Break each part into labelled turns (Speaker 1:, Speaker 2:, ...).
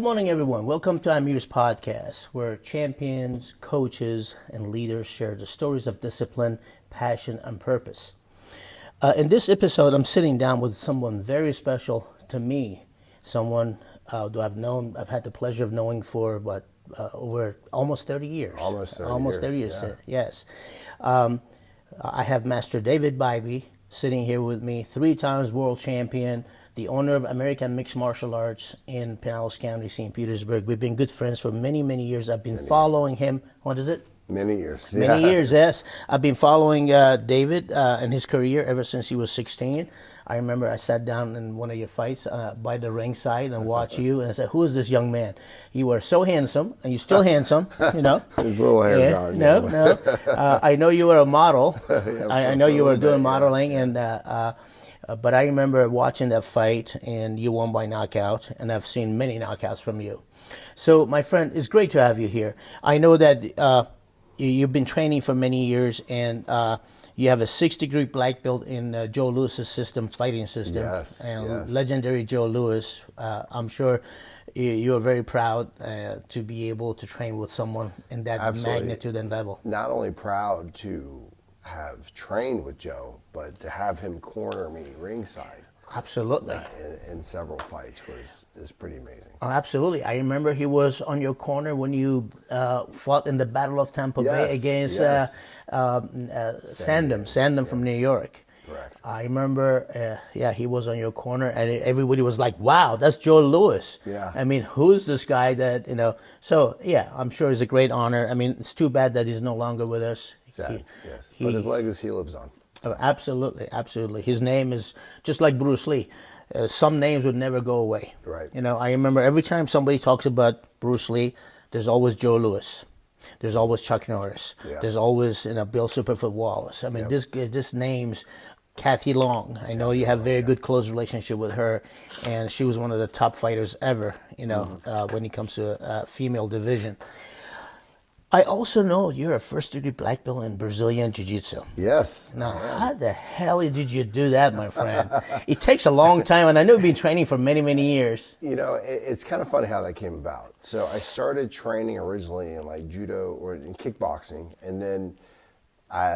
Speaker 1: morning, everyone. Welcome to Amir's podcast, where champions, coaches, and leaders share the stories of discipline, passion, and purpose. In this episode, I'm sitting down with someone very special to me, someone who I've had the pleasure of knowing for over almost 30 years.
Speaker 2: Almost 30 years, yeah.
Speaker 1: Yes. I have Master David Bybee sitting here with me, 3 times world champion, the owner of American Mixed Martial Arts in Pinellas County, St. Petersburg. We've been good friends for many, many years. I've been following him. What is it?
Speaker 2: Many years.
Speaker 1: Many years, yes. I've been following David and his career ever since he was 16. I remember I sat down in one of your fights by the ringside and watched you, and I said, "Who is this young man? You were so handsome, and you're still handsome, you know."
Speaker 2: His little hair down.
Speaker 1: No. I know you were a model. I know you were doing modeling, and but I remember watching that fight, and you won by knockout, and I've seen many knockouts from you. So, my friend, it's great to have you here. I know that you've been training for many years, and you have a 6-degree black belt in Joe Louis's fighting system.
Speaker 2: Yes,
Speaker 1: and legendary Joe Louis. I'm sure you're very proud to be able to train with someone in that magnitude and level.
Speaker 2: Not only proud to have trained with Joe, but to have him corner me ringside.
Speaker 1: Absolutely.
Speaker 2: In several fights is pretty amazing.
Speaker 1: Oh, absolutely. I remember he was on your corner when you fought in the Battle of Tampa Bay against Sandem from New York.
Speaker 2: Correct.
Speaker 1: I remember, he was on your corner, and everybody was like, "Wow, that's Joe Louis."
Speaker 2: Yeah.
Speaker 1: I mean, who's this guy that, So, yeah, I'm sure it's a great honor. I mean, it's too bad that he's no longer with us.
Speaker 2: Exactly, yes. But his legacy lives on.
Speaker 1: Absolutely, absolutely. His name is just like Bruce Lee. Some names would never go away.
Speaker 2: Right.
Speaker 1: I remember every time somebody talks about Bruce Lee, there's always Joe Louis. There's always Chuck Norris. Yeah. There's always Bill Superfoot Wallace. I mean, this name's Kathy Long. I know you have very good close relationship with her, and she was one of the top fighters ever. When it comes to female division. I also know you're a 1st-degree black belt in Brazilian Jiu-Jitsu.
Speaker 2: Yes.
Speaker 1: Now, how the hell did you do that, my friend? It takes a long time, and I know you've been training for many, many years.
Speaker 2: It's kind of funny how that came about. So I started training originally in judo or in kickboxing, and then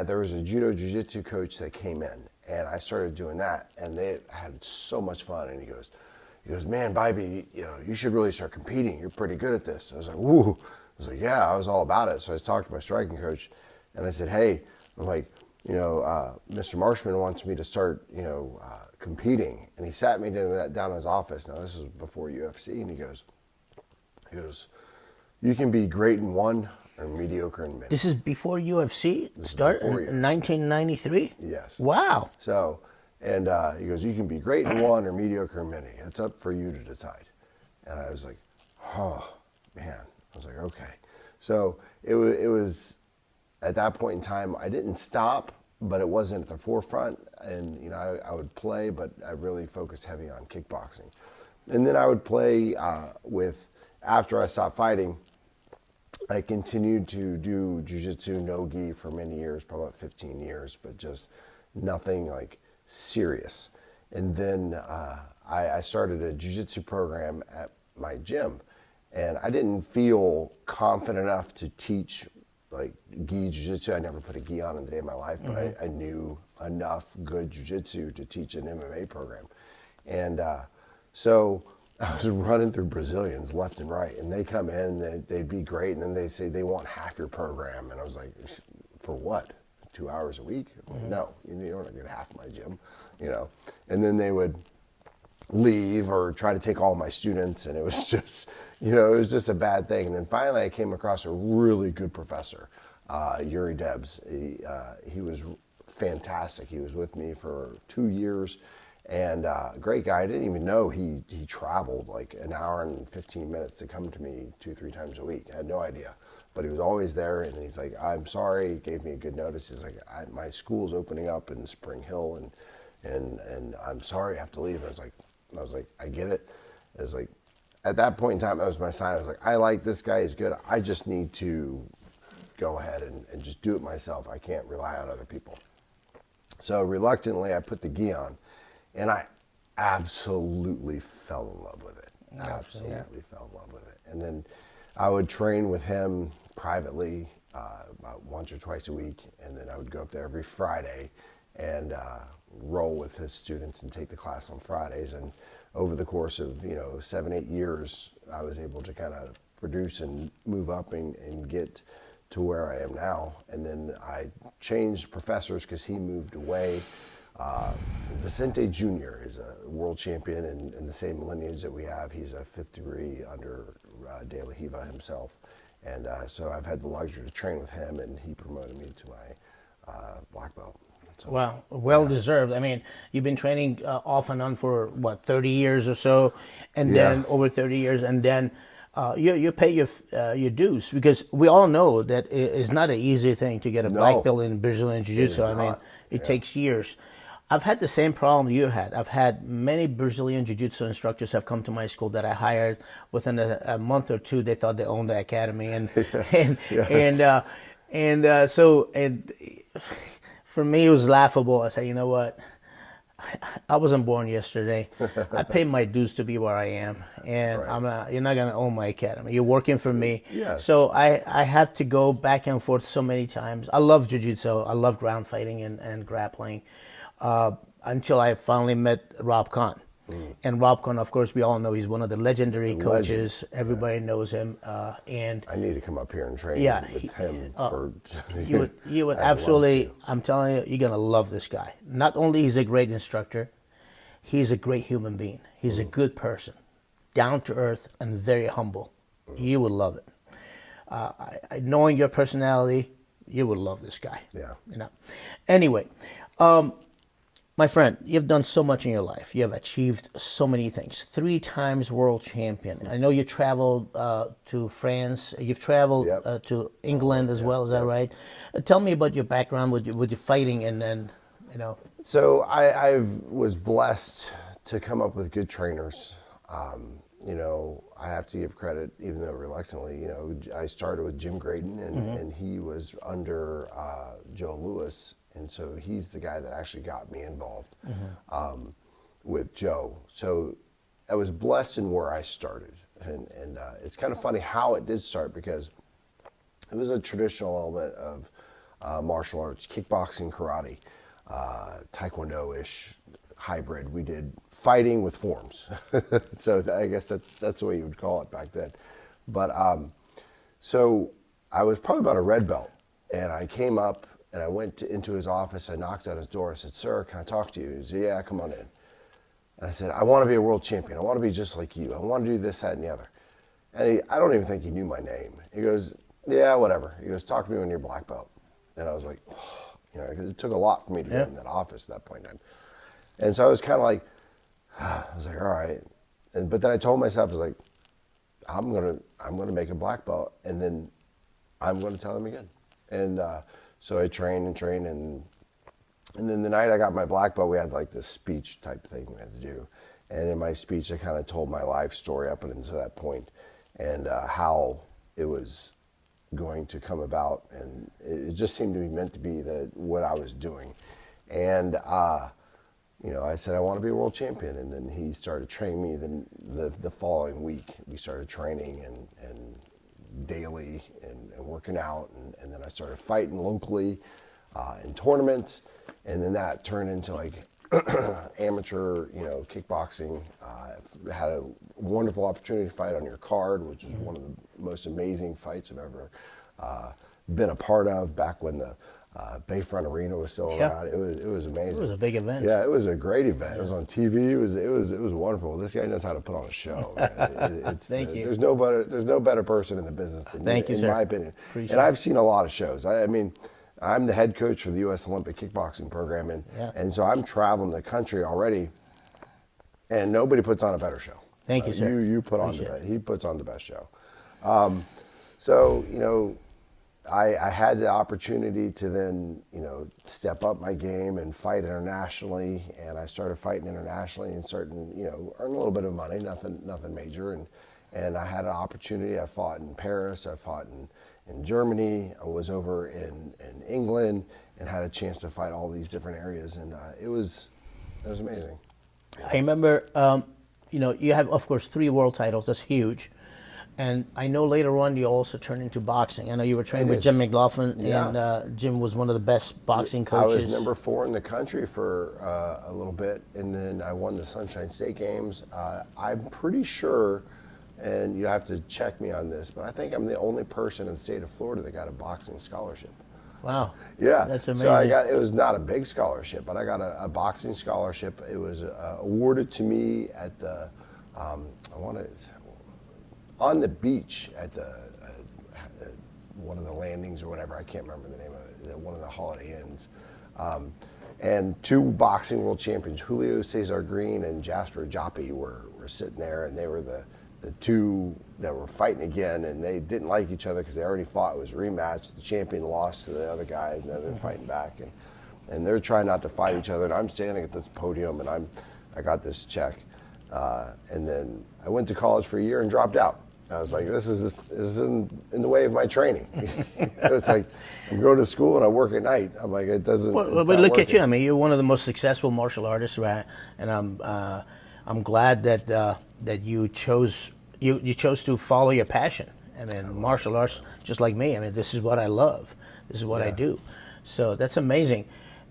Speaker 2: there was a judo jiu-jitsu coach that came in, and I started doing that, and they had so much fun. And he goes, "Man, Bybee, you should really start competing. You're pretty good at this." I was like, "Woo." I was like, yeah, I was all about it. So I talked to my striking coach, and I said, "Hey, I'm like, Mr. Marshman wants me to start, competing." And he sat me down in his office. Now, this was before UFC, and he goes, "You can be great in one or mediocre in many."
Speaker 1: This is before UFC started in 1993?
Speaker 2: Yes.
Speaker 1: Wow.
Speaker 2: So, and he goes, "You can be great in one or mediocre in many. It's up for you to decide." And I was like, oh, man. I was like, okay. So it was at that point in time, I didn't stop, but it wasn't at the forefront. And, I would play, but I really focused heavy on kickboxing. And then I would play after I stopped fighting, I continued to do jiu-jitsu, no-gi for many years, probably about 15 years, but just nothing serious. And then I started a jiu-jitsu program at my gym. And I didn't feel confident enough to teach gi jiu-jitsu. I never put a gi on in the day of my life, but I knew enough good jiu-jitsu to teach an MMA program. And so I was running through Brazilians left and right, and they come in, they'd be great, and then they say they want half your program. And I was like, "For what? 2 hours a week?" I'm like, "No, you're not going to get half my gym, And then they would leave or try to take all my students, and it was just, it was just a bad thing. And then finally I came across a really good professor, Yuri Debs. He was fantastic. He was with me for 2 years, and great guy. I didn't even know he traveled an hour and 15 minutes to come to me 2-3 times a week. I had no idea, but he was always there. And he's like, "I'm sorry." He gave me a good notice. He's like, "My school's opening up in Spring Hill, and I'm sorry I have to leave." And I was like, "I get it." It was at that point in time, that was my sign. I was like, "I like this guy. He's good. I just need to go ahead and just do it myself. I can't rely on other people." So reluctantly, I put the gi on, and I absolutely fell in love with it. Absolutely fell in love with it. And then I would train with him privately about once or twice a week, and then I would go up there every Friday and roll with his students and take the class on Fridays. And over the course of 7, 8 years, I was able to kind of produce and move up and get to where I am now. And then I changed professors because he moved away. Vicente Jr. is a world champion in the same lineage that we have. He's a 5th degree under De La Riva himself. And so I've had the luxury to train with him, and he promoted me to my black belt. So,
Speaker 1: wow, well deserved. I mean, you've been training off and on for what, 30 years or so, and then over 30 years, and then you pay your dues, because we all know that it's not an easy thing to get a black belt in Brazilian Jiu-Jitsu. I mean, it takes years. I've had the same problem you had. I've had many Brazilian Jiu-Jitsu instructors have come to my school that I hired. Within a month or two, they thought they owned the academy, and so for me it was laughable. I said, you know what? I wasn't born yesterday. I paid my dues to be where I am, and you're not gonna own my academy. You're working for me. So I have to go back and forth so many times. I love Jiu-Jitsu. I love ground fighting and grappling. Until I finally met Rob Kahn. And Rob Kahn, of course, we all know he's one of the legendary coaches. Everybody knows him. And
Speaker 2: I need to come up here and train with him.
Speaker 1: You would absolutely, I'm telling you, you're going to love this guy. Not only he's a great instructor, he's a great human being. He's a good person, down to earth and very humble. You would love it. Knowing your personality, you would love this guy. Anyway, my friend, you've done so much in your life. You have achieved so many things. 3 times world champion. I know you traveled to France. You've traveled to England as well. Is that right? Tell me about your background with your fighting, and then,
Speaker 2: So I was blessed to come up with good trainers. I have to give credit, even though reluctantly. I started with Jim Graydon, and he was under Joe Louis. And so he's the guy that actually got me involved with Joe. So I was blessed in where I started. And it's kind of funny how it did start, because it was a traditional element of martial arts, kickboxing, karate, taekwondo-ish hybrid. We did fighting with forms. So I guess that's the way you would call it back then. But so I was probably about a red belt, and I came up, and I went into his office. I knocked on his door. I said, "Sir, can I talk to you?" He said, "Yeah, come on in." And I said, "I want to be a world champion. I want to be just like you. I want to do this, that, and the other." And I don't even think he knew my name. He goes, "Yeah, whatever." He goes, "Talk to me when you're black belt." And I was like, oh, because it took a lot for me to go in that office at that point in time. And so I was kind of like, I was like, all right. But then I told myself, I was like, I'm gonna make a black belt, and then I'm going to tell him again. And so I trained, and then the night I got my black belt, we had like this speech type thing we had to do. And in my speech, I kind of told my life story up until that point, and how it was going to come about. And it just seemed to be meant to be what I was doing. And, I said, I want to be a world champion. And then he started training me. Then the following week, we started training and daily and working out, and then I started fighting locally in tournaments, and then that turned into like amateur kickboxing. I had a wonderful opportunity to fight on your card, which was one of the most amazing fights I've ever been a part of, back when the Bayfront Arena was still around. It was amazing.
Speaker 1: It was a big event.
Speaker 2: Yeah, it was a great event. It was on TV. It was wonderful. This guy knows how to put on a show.
Speaker 1: Thank you.
Speaker 2: There's no better person in the business than
Speaker 1: Thank you,
Speaker 2: in
Speaker 1: sir.
Speaker 2: my opinion.
Speaker 1: Appreciate
Speaker 2: and I've seen a lot of shows. I mean, I'm the head coach for the U.S. Olympic kickboxing program, and so I'm traveling the country already, and nobody puts on a better show.
Speaker 1: Thank you, sir.
Speaker 2: You put on he puts on the best show. So I had the opportunity to then, step up my game and fight internationally, and I started fighting internationally and starting, earn a little bit of money, nothing major, and I had an opportunity. I fought in Paris, I fought in Germany, I was over in England, and had a chance to fight all these different areas, and it was amazing.
Speaker 1: I remember you have, of course, 3 world titles. That's huge. And I know later on you also turned into boxing. I know you were training with Jim McLaughlin, and Jim was one of the best boxing coaches.
Speaker 2: I was number 4 in the country for a little bit, and then I won the Sunshine State Games. I'm pretty sure, and you have to check me on this, but I think I'm the only person in the state of Florida that got a boxing scholarship.
Speaker 1: Wow.
Speaker 2: Yeah.
Speaker 1: That's amazing.
Speaker 2: So it was not a big scholarship, but I got a boxing scholarship. It was awarded to me at the, on the beach at the one of the landings or whatever. I can't remember the name of it. One of the Holiday Inns. And 2 boxing world champions, Julio Cesar Green and Jasper Joppi, were sitting there, and they were the 2 that were fighting again, and they didn't like each other because they already fought. It was a rematch. The champion lost to the other guy, and then they're fighting back, and they're trying not to fight each other. And I'm standing at this podium, and I got this check, and then I went to college for a year and dropped out. I was like, this is in the way of my training. It was like, I'm going to school and I work at night. I'm like, it doesn't.
Speaker 1: Well, but look at you. I mean, you're one of the most successful martial artists, right? And I'm glad that you chose to follow your passion. I mean, martial arts, just like me. I mean, this is what I love. This is what I do. So that's amazing.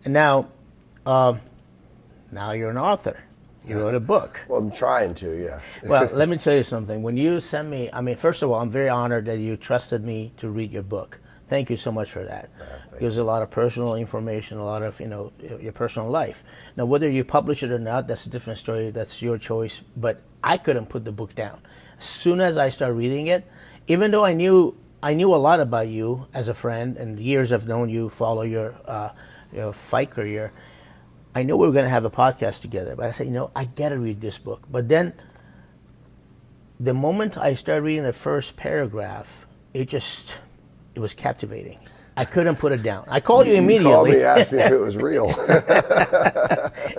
Speaker 1: And now you're an author. You wrote a book.
Speaker 2: Well, I'm trying to, yeah.
Speaker 1: Well, let me tell you something. When you sent me, I mean, first of all, I'm very honored that you trusted me to read your book. Thank you so much for that. Gives a lot of personal information, a lot of, your personal life. Now, whether you publish it or not, that's a different story. That's your choice. But I couldn't put the book down. As soon as I started reading it, even though I knew a lot about you as a friend, and years I've known you, follow your fight career, I know we were going to have a podcast together, but I said, I got to read this book. But then the moment I started reading the first paragraph, it was captivating. I couldn't put it down. I called you immediately.
Speaker 2: You called me, asked me if it was real.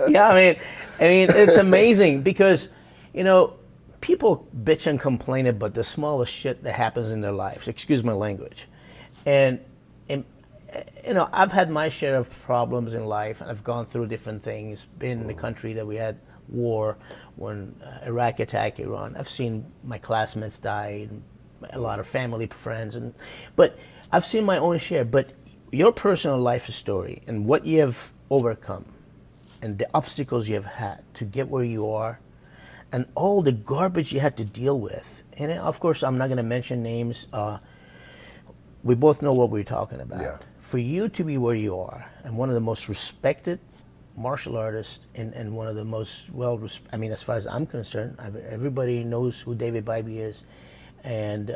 Speaker 1: Yeah, I mean, it's amazing because, people bitch and complain about the smallest shit that happens in their lives. Excuse my language. And I've had my share of problems in life, and I've gone through different things. Been in the country that we had war, when Iraq attacked Iran. I've seen my classmates die, and a lot of family, friends, but I've seen my own share. But your personal life story and what you have overcome, and the obstacles you have had to get where you are, and all the garbage you had to deal with. And of course, I'm not going to mention names. We both know what we're talking about.
Speaker 2: Yeah.
Speaker 1: For you to be where you are, and one of the most respected martial artists, and one of the most as far as I'm concerned, everybody knows who David Bybee is, and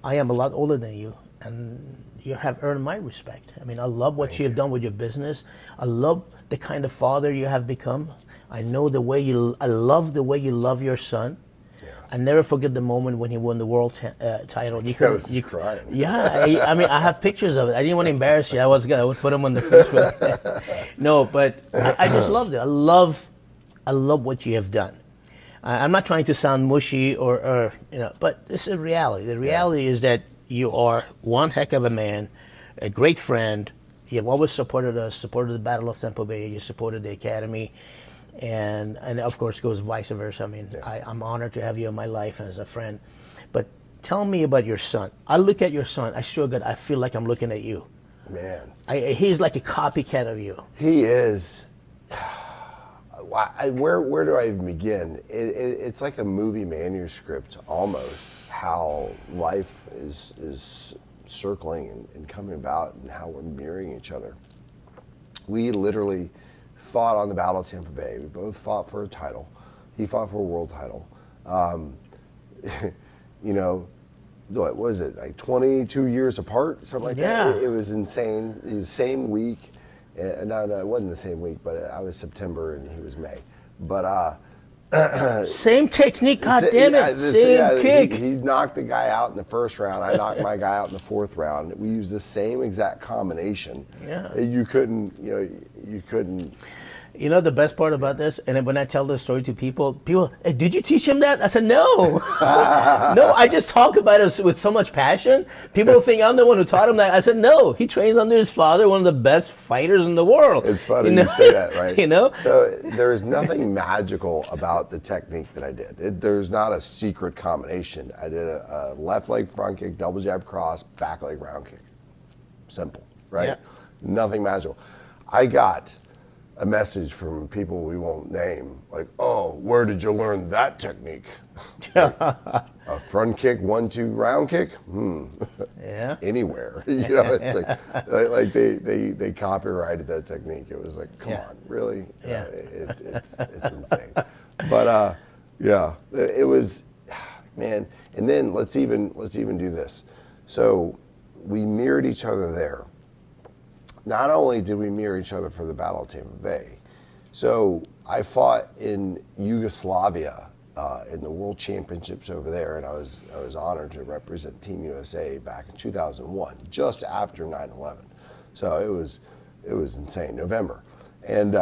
Speaker 1: I am a lot older than you, and you have earned my respect. I mean, I love what you have done with your business. I love the kind of father you have become. I love the way you love your son. I never forget the moment when he won the world title.
Speaker 2: You crying.
Speaker 1: Yeah, I have pictures of it. I didn't want to embarrass you. I would put them on the Facebook. No, but I just loved it. I love what you have done. I'm not trying to sound mushy but this is reality. The reality is that you are one heck of a man, a great friend. You have always supported us, supported the Battle of Tampa Bay. You supported the Academy. And of course, it goes vice versa. I mean, I'm honored to have you in my life as a friend. But tell me about your son. I look at your son. I feel like I'm looking at you.
Speaker 2: Man.
Speaker 1: He's like a copycat of you.
Speaker 2: He is. Where do I even begin? It's like a movie manuscript almost, how life is circling and coming about, and how we're mirroring each other. We literally fought on the Battle of Tampa Bay. We both fought for a title. He fought for a world title. What was it, like 22 years apart, something like that? It was insane. It was the same week. No, it wasn't the same week, but I was September and he was May. But
Speaker 1: same technique, goddammit, same kick.
Speaker 2: He knocked the guy out in the first round. I knocked my guy out in the fourth round. We used the same exact combination.
Speaker 1: Yeah.
Speaker 2: You couldn't.
Speaker 1: You know the best part about this, and when I tell this story to people, hey, did you teach him that? I said, no. No, I just talk about it with so much passion. People think I'm the one who taught him that. I said, no, he trains under his father, one of the best fighters in the world.
Speaker 2: It's funny you say that, right?
Speaker 1: You know?
Speaker 2: So there's nothing magical about the technique that I did. There's not a secret combination. I did a left leg front kick, double jab cross, back leg round kick. Simple, right?
Speaker 1: Yeah.
Speaker 2: Nothing magical. I got a message from people we won't name, like, oh, where did you learn that technique? Like, a front kick, 1-2 round kick?
Speaker 1: Yeah.
Speaker 2: Anywhere. You know, it's like they copyrighted that technique. It was like, come on, really?
Speaker 1: Yeah.
Speaker 2: It's insane. But yeah, it was, man. And then let's even do this. So we mirrored each other there. Not only did we mirror each other for the Battle of Tampa Bay, so I fought in Yugoslavia in the World Championships over there, and I was honored to represent Team USA back in 2001, just after 9/11. So it was insane, November, and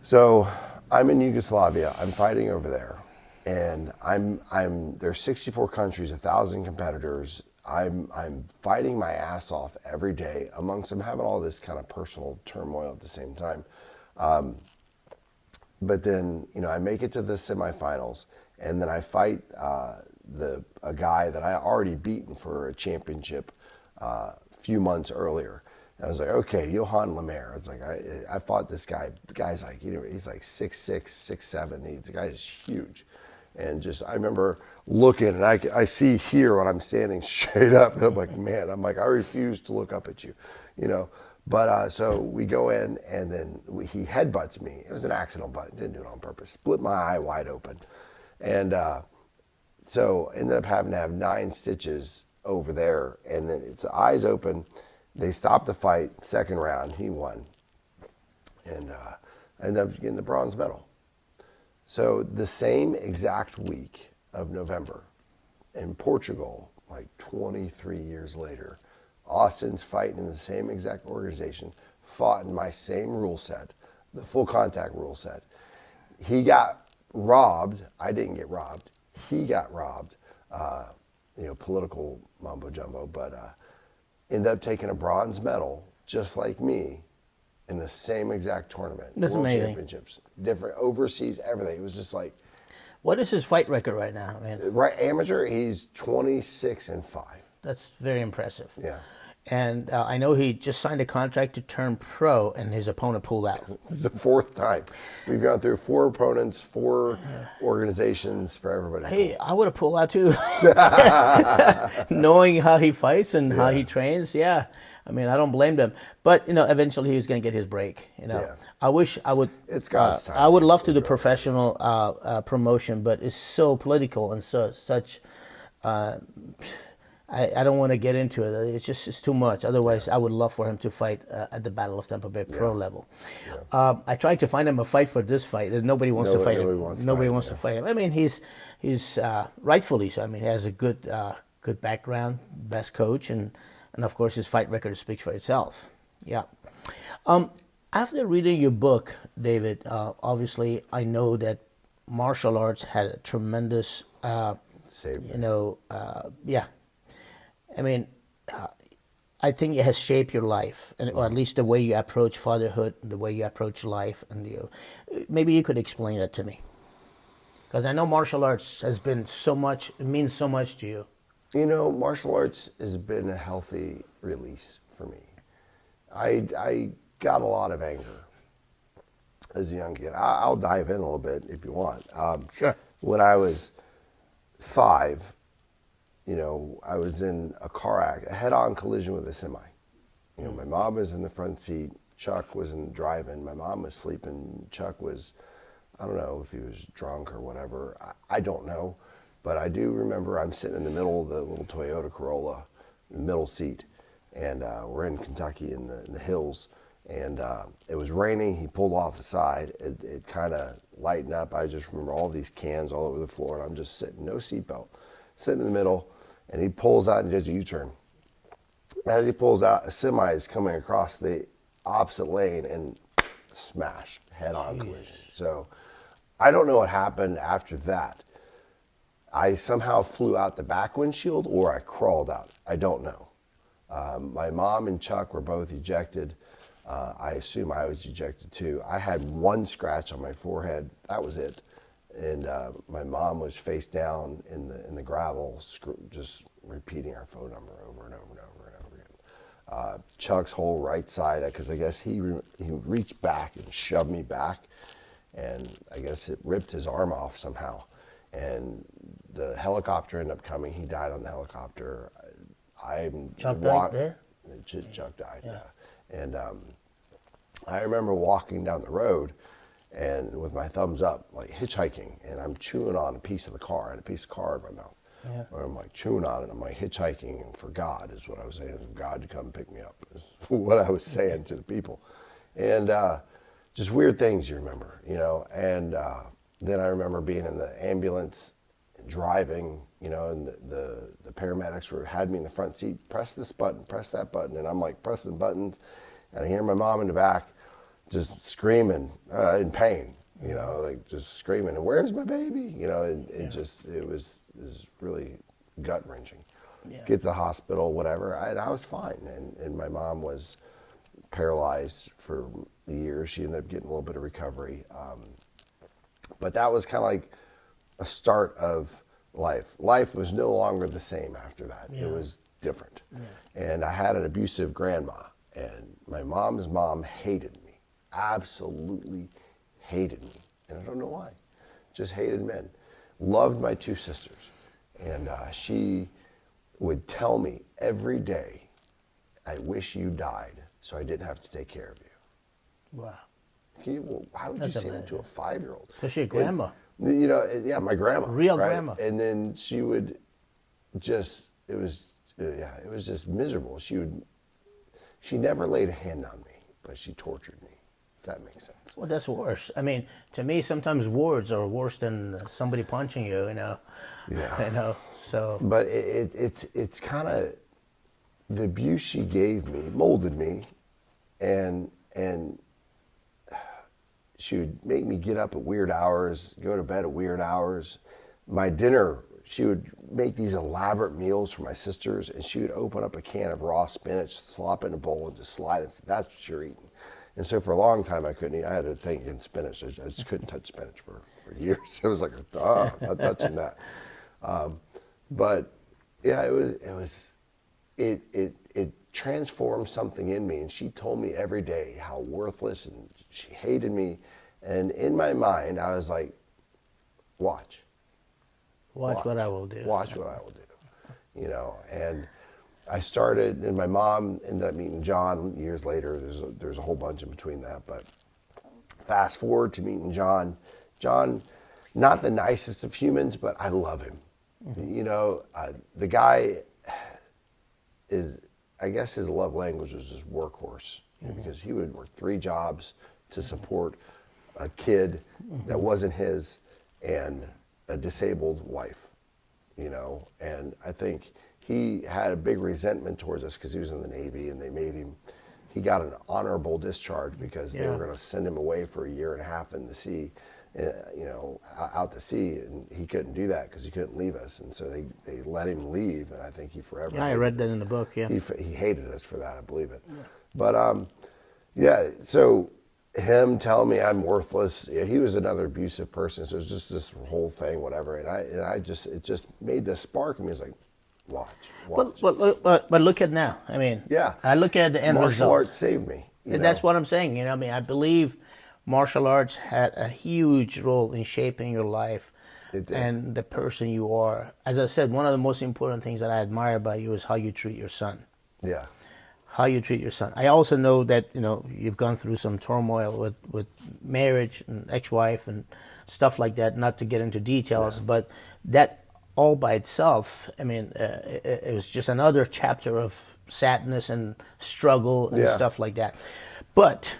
Speaker 2: so I'm in Yugoslavia. I'm fighting over there, and there's 64 countries, 1,000 competitors. I'm fighting my ass off every day amongst I'm having all this kind of personal turmoil at the same time. But then, you know, I make it to the semifinals, and then I fight a guy that I already beaten for a championship a few months earlier. And I was like, okay, Johan Lemaire. It's like I fought this guy. The guy's like, you know, he's like 6'6", 6'7". The guy's huge. And just, I remember looking, and I see here when I'm standing straight up, and I'm like, man, I refuse to look up at you, you know. But so we go in, and then he headbutts me. It was an accidental butt, didn't do it on purpose. Split my eye wide open. And so ended up having to have 9 stitches over there, and then it's eyes open. They stopped the fight, second round, he won. And I ended up getting the bronze medal. So the same exact week of November in Portugal, like 23 years later, Austin's fighting in the same exact organization, fought in my same rule set, the full contact rule set. He got robbed. I didn't get robbed. He got robbed. You know, political mumbo jumbo, but ended up taking a bronze medal, just like me, in the same exact tournament.
Speaker 1: That's
Speaker 2: World
Speaker 1: amazing.
Speaker 2: Championships, different overseas, everything. It was just like.
Speaker 1: What is his fight record right now, man?
Speaker 2: Right, amateur, he's 26-5.
Speaker 1: That's very impressive.
Speaker 2: Yeah.
Speaker 1: And I know he just signed a contract to turn pro, and his opponent pulled out.
Speaker 2: The 4th time. We've gone through 4 opponents, 4 organizations for everybody.
Speaker 1: Hey, I would have pulled out too. Knowing how he fights and how he trains, yeah. I mean, I don't blame them. But, you know, eventually he's going to get his break, you know.
Speaker 2: Yeah.
Speaker 1: I wish I would...
Speaker 2: It's God's time.
Speaker 1: I would love to do professional promotion, but it's so political and such... I don't want to get into it. It's too much. Otherwise, I would love for him to fight at the Battle of Tampa Bay pro level. Yeah. I tried to find him a fight for this fight, and nobody wants to fight him. Nobody wants to fight him. I mean, he's rightfully so. I mean, he has a good background, best coach, and of course his fight record speaks for itself. Yeah. After reading your book, David, obviously I know that martial arts had a tremendous, I mean, I think it has shaped your life, or at least the way you approach fatherhood, the way you approach life, and maybe you could explain that to me, because I know martial arts has been so much, it means so much to you.
Speaker 2: You know, martial arts has been a healthy release for me. I got a lot of anger as a young kid. I'll dive in a little bit if you want.
Speaker 1: Sure.
Speaker 2: When I was 5. You know, I was in a head-on collision with a semi. You know, my mom was in the front seat, Chuck was in the drive-in, my mom was sleeping, Chuck was, I don't know if he was drunk or whatever, I don't know, but I do remember I'm sitting in the middle of the little Toyota Corolla, in the middle seat, and we're in Kentucky in the hills, and it was raining, he pulled off the side, it kind of lightened up, I just remember all these cans all over the floor, and I'm just sitting, no seatbelt, sitting in the middle. And he pulls out and does a U-turn. As he pulls out, a semi is coming across the opposite lane and smash, head-on collision. So I don't know what happened after that. I somehow flew out the back windshield or I crawled out. I don't know. My mom and Chuck were both ejected. I assume I was ejected too. I had one scratch on my forehead. That was it. And my mom was face down in the gravel, just repeating our phone number over and over and over and over again. Chuck's whole right side, because I guess he reached back and shoved me back, and I guess it ripped his arm off somehow. And the helicopter ended up coming. He died on the helicopter.
Speaker 1: Chuck died there?
Speaker 2: Chuck died, yeah. And I remember walking down the road and with my thumbs up, like hitchhiking, and I'm chewing on a piece of the car. I had a piece of car in my mouth. Yeah. And I'm like chewing on it. I'm like hitchhiking, and for God is what I was saying. For God to come pick me up is what I was saying to the people. And just weird things you remember, you know. And then I remember being in the ambulance and driving, you know, and the paramedics had me in the front seat, press this button, press that button. And I'm like pressing buttons, and I hear my mom in the back just screaming in pain, you know, like just screaming, and where's my baby? You know, it was really gut-wrenching. Yeah. Get to the hospital, whatever, and I was fine. And my mom was paralyzed for years. She ended up getting a little bit of recovery. But that was kind of like a start of life. Life was no longer the same after that. Yeah. It was different. Yeah. And I had an abusive grandma, and my mom's mom hated me. Absolutely hated me, and I don't know why. Just hated men. Loved my two sisters, and she would tell me every day, "I wish you died so I didn't have to take care of you." Wow. How would you say that to a 5-year-old?
Speaker 1: Especially a grandma.
Speaker 2: And, you know, yeah, my grandma.
Speaker 1: Real
Speaker 2: right?
Speaker 1: grandma.
Speaker 2: And then she would just, it was just miserable. She never laid a hand on me, but she tortured me. That makes sense.
Speaker 1: Well, that's worse. I mean, to me, sometimes words are worse than somebody punching you, you know. Yeah. You know, so.
Speaker 2: But it's kind of, the abuse she gave me molded me, and she would make me get up at weird hours, go to bed at weird hours. My dinner, she would make these elaborate meals for my sisters, and she would open up a can of raw spinach, slop it in a bowl, and just slide it. That's what you're eating. And so for a long time, I couldn't eat. I had a thing against spinach. I just couldn't touch spinach for years. It was like, not touching that. But yeah, it transformed something in me. And she told me every day how worthless, and she hated me. And in my mind, I was like, watch what I will do. Watch what I will do. You know, and I started, and my mom ended up meeting John years later. There's a whole bunch in between that, but fast forward to meeting John. John, not the nicest of humans, but I love him. Mm-hmm. You know, the guy is, I guess his love language was just workhorse, you know, because he would work 3 jobs to support a kid that wasn't his and a disabled wife, you know, and I think he had a big resentment towards us because he was in the Navy, and he got an honorable discharge because they were going to send him away for 1.5 years in the sea, you know, out to sea, and he couldn't do that because he couldn't leave us, and so they let him leave, and I think he forever.
Speaker 1: Yeah, I read that in the book. Yeah,
Speaker 2: he hated us for that. I believe it. Yeah. But yeah, so him telling me I'm worthless. Yeah, he was another abusive person, so it was just this whole thing, whatever, and it just made the spark in me. It's like, watch.
Speaker 1: But look at now. I mean,
Speaker 2: yeah.
Speaker 1: I look at the end result.
Speaker 2: Martial arts saved me.
Speaker 1: And that's what I'm saying. You know, I mean, I believe martial arts had a huge role in shaping your life and the person you are. As I said, one of the most important things that I admire about you is how you treat your son.
Speaker 2: Yeah.
Speaker 1: How you treat your son. I also know that, you know, you've gone through some turmoil with marriage and ex-wife and stuff like that, not to get into details, but that all by itself, I mean, it was just another chapter of sadness and struggle and stuff like that. But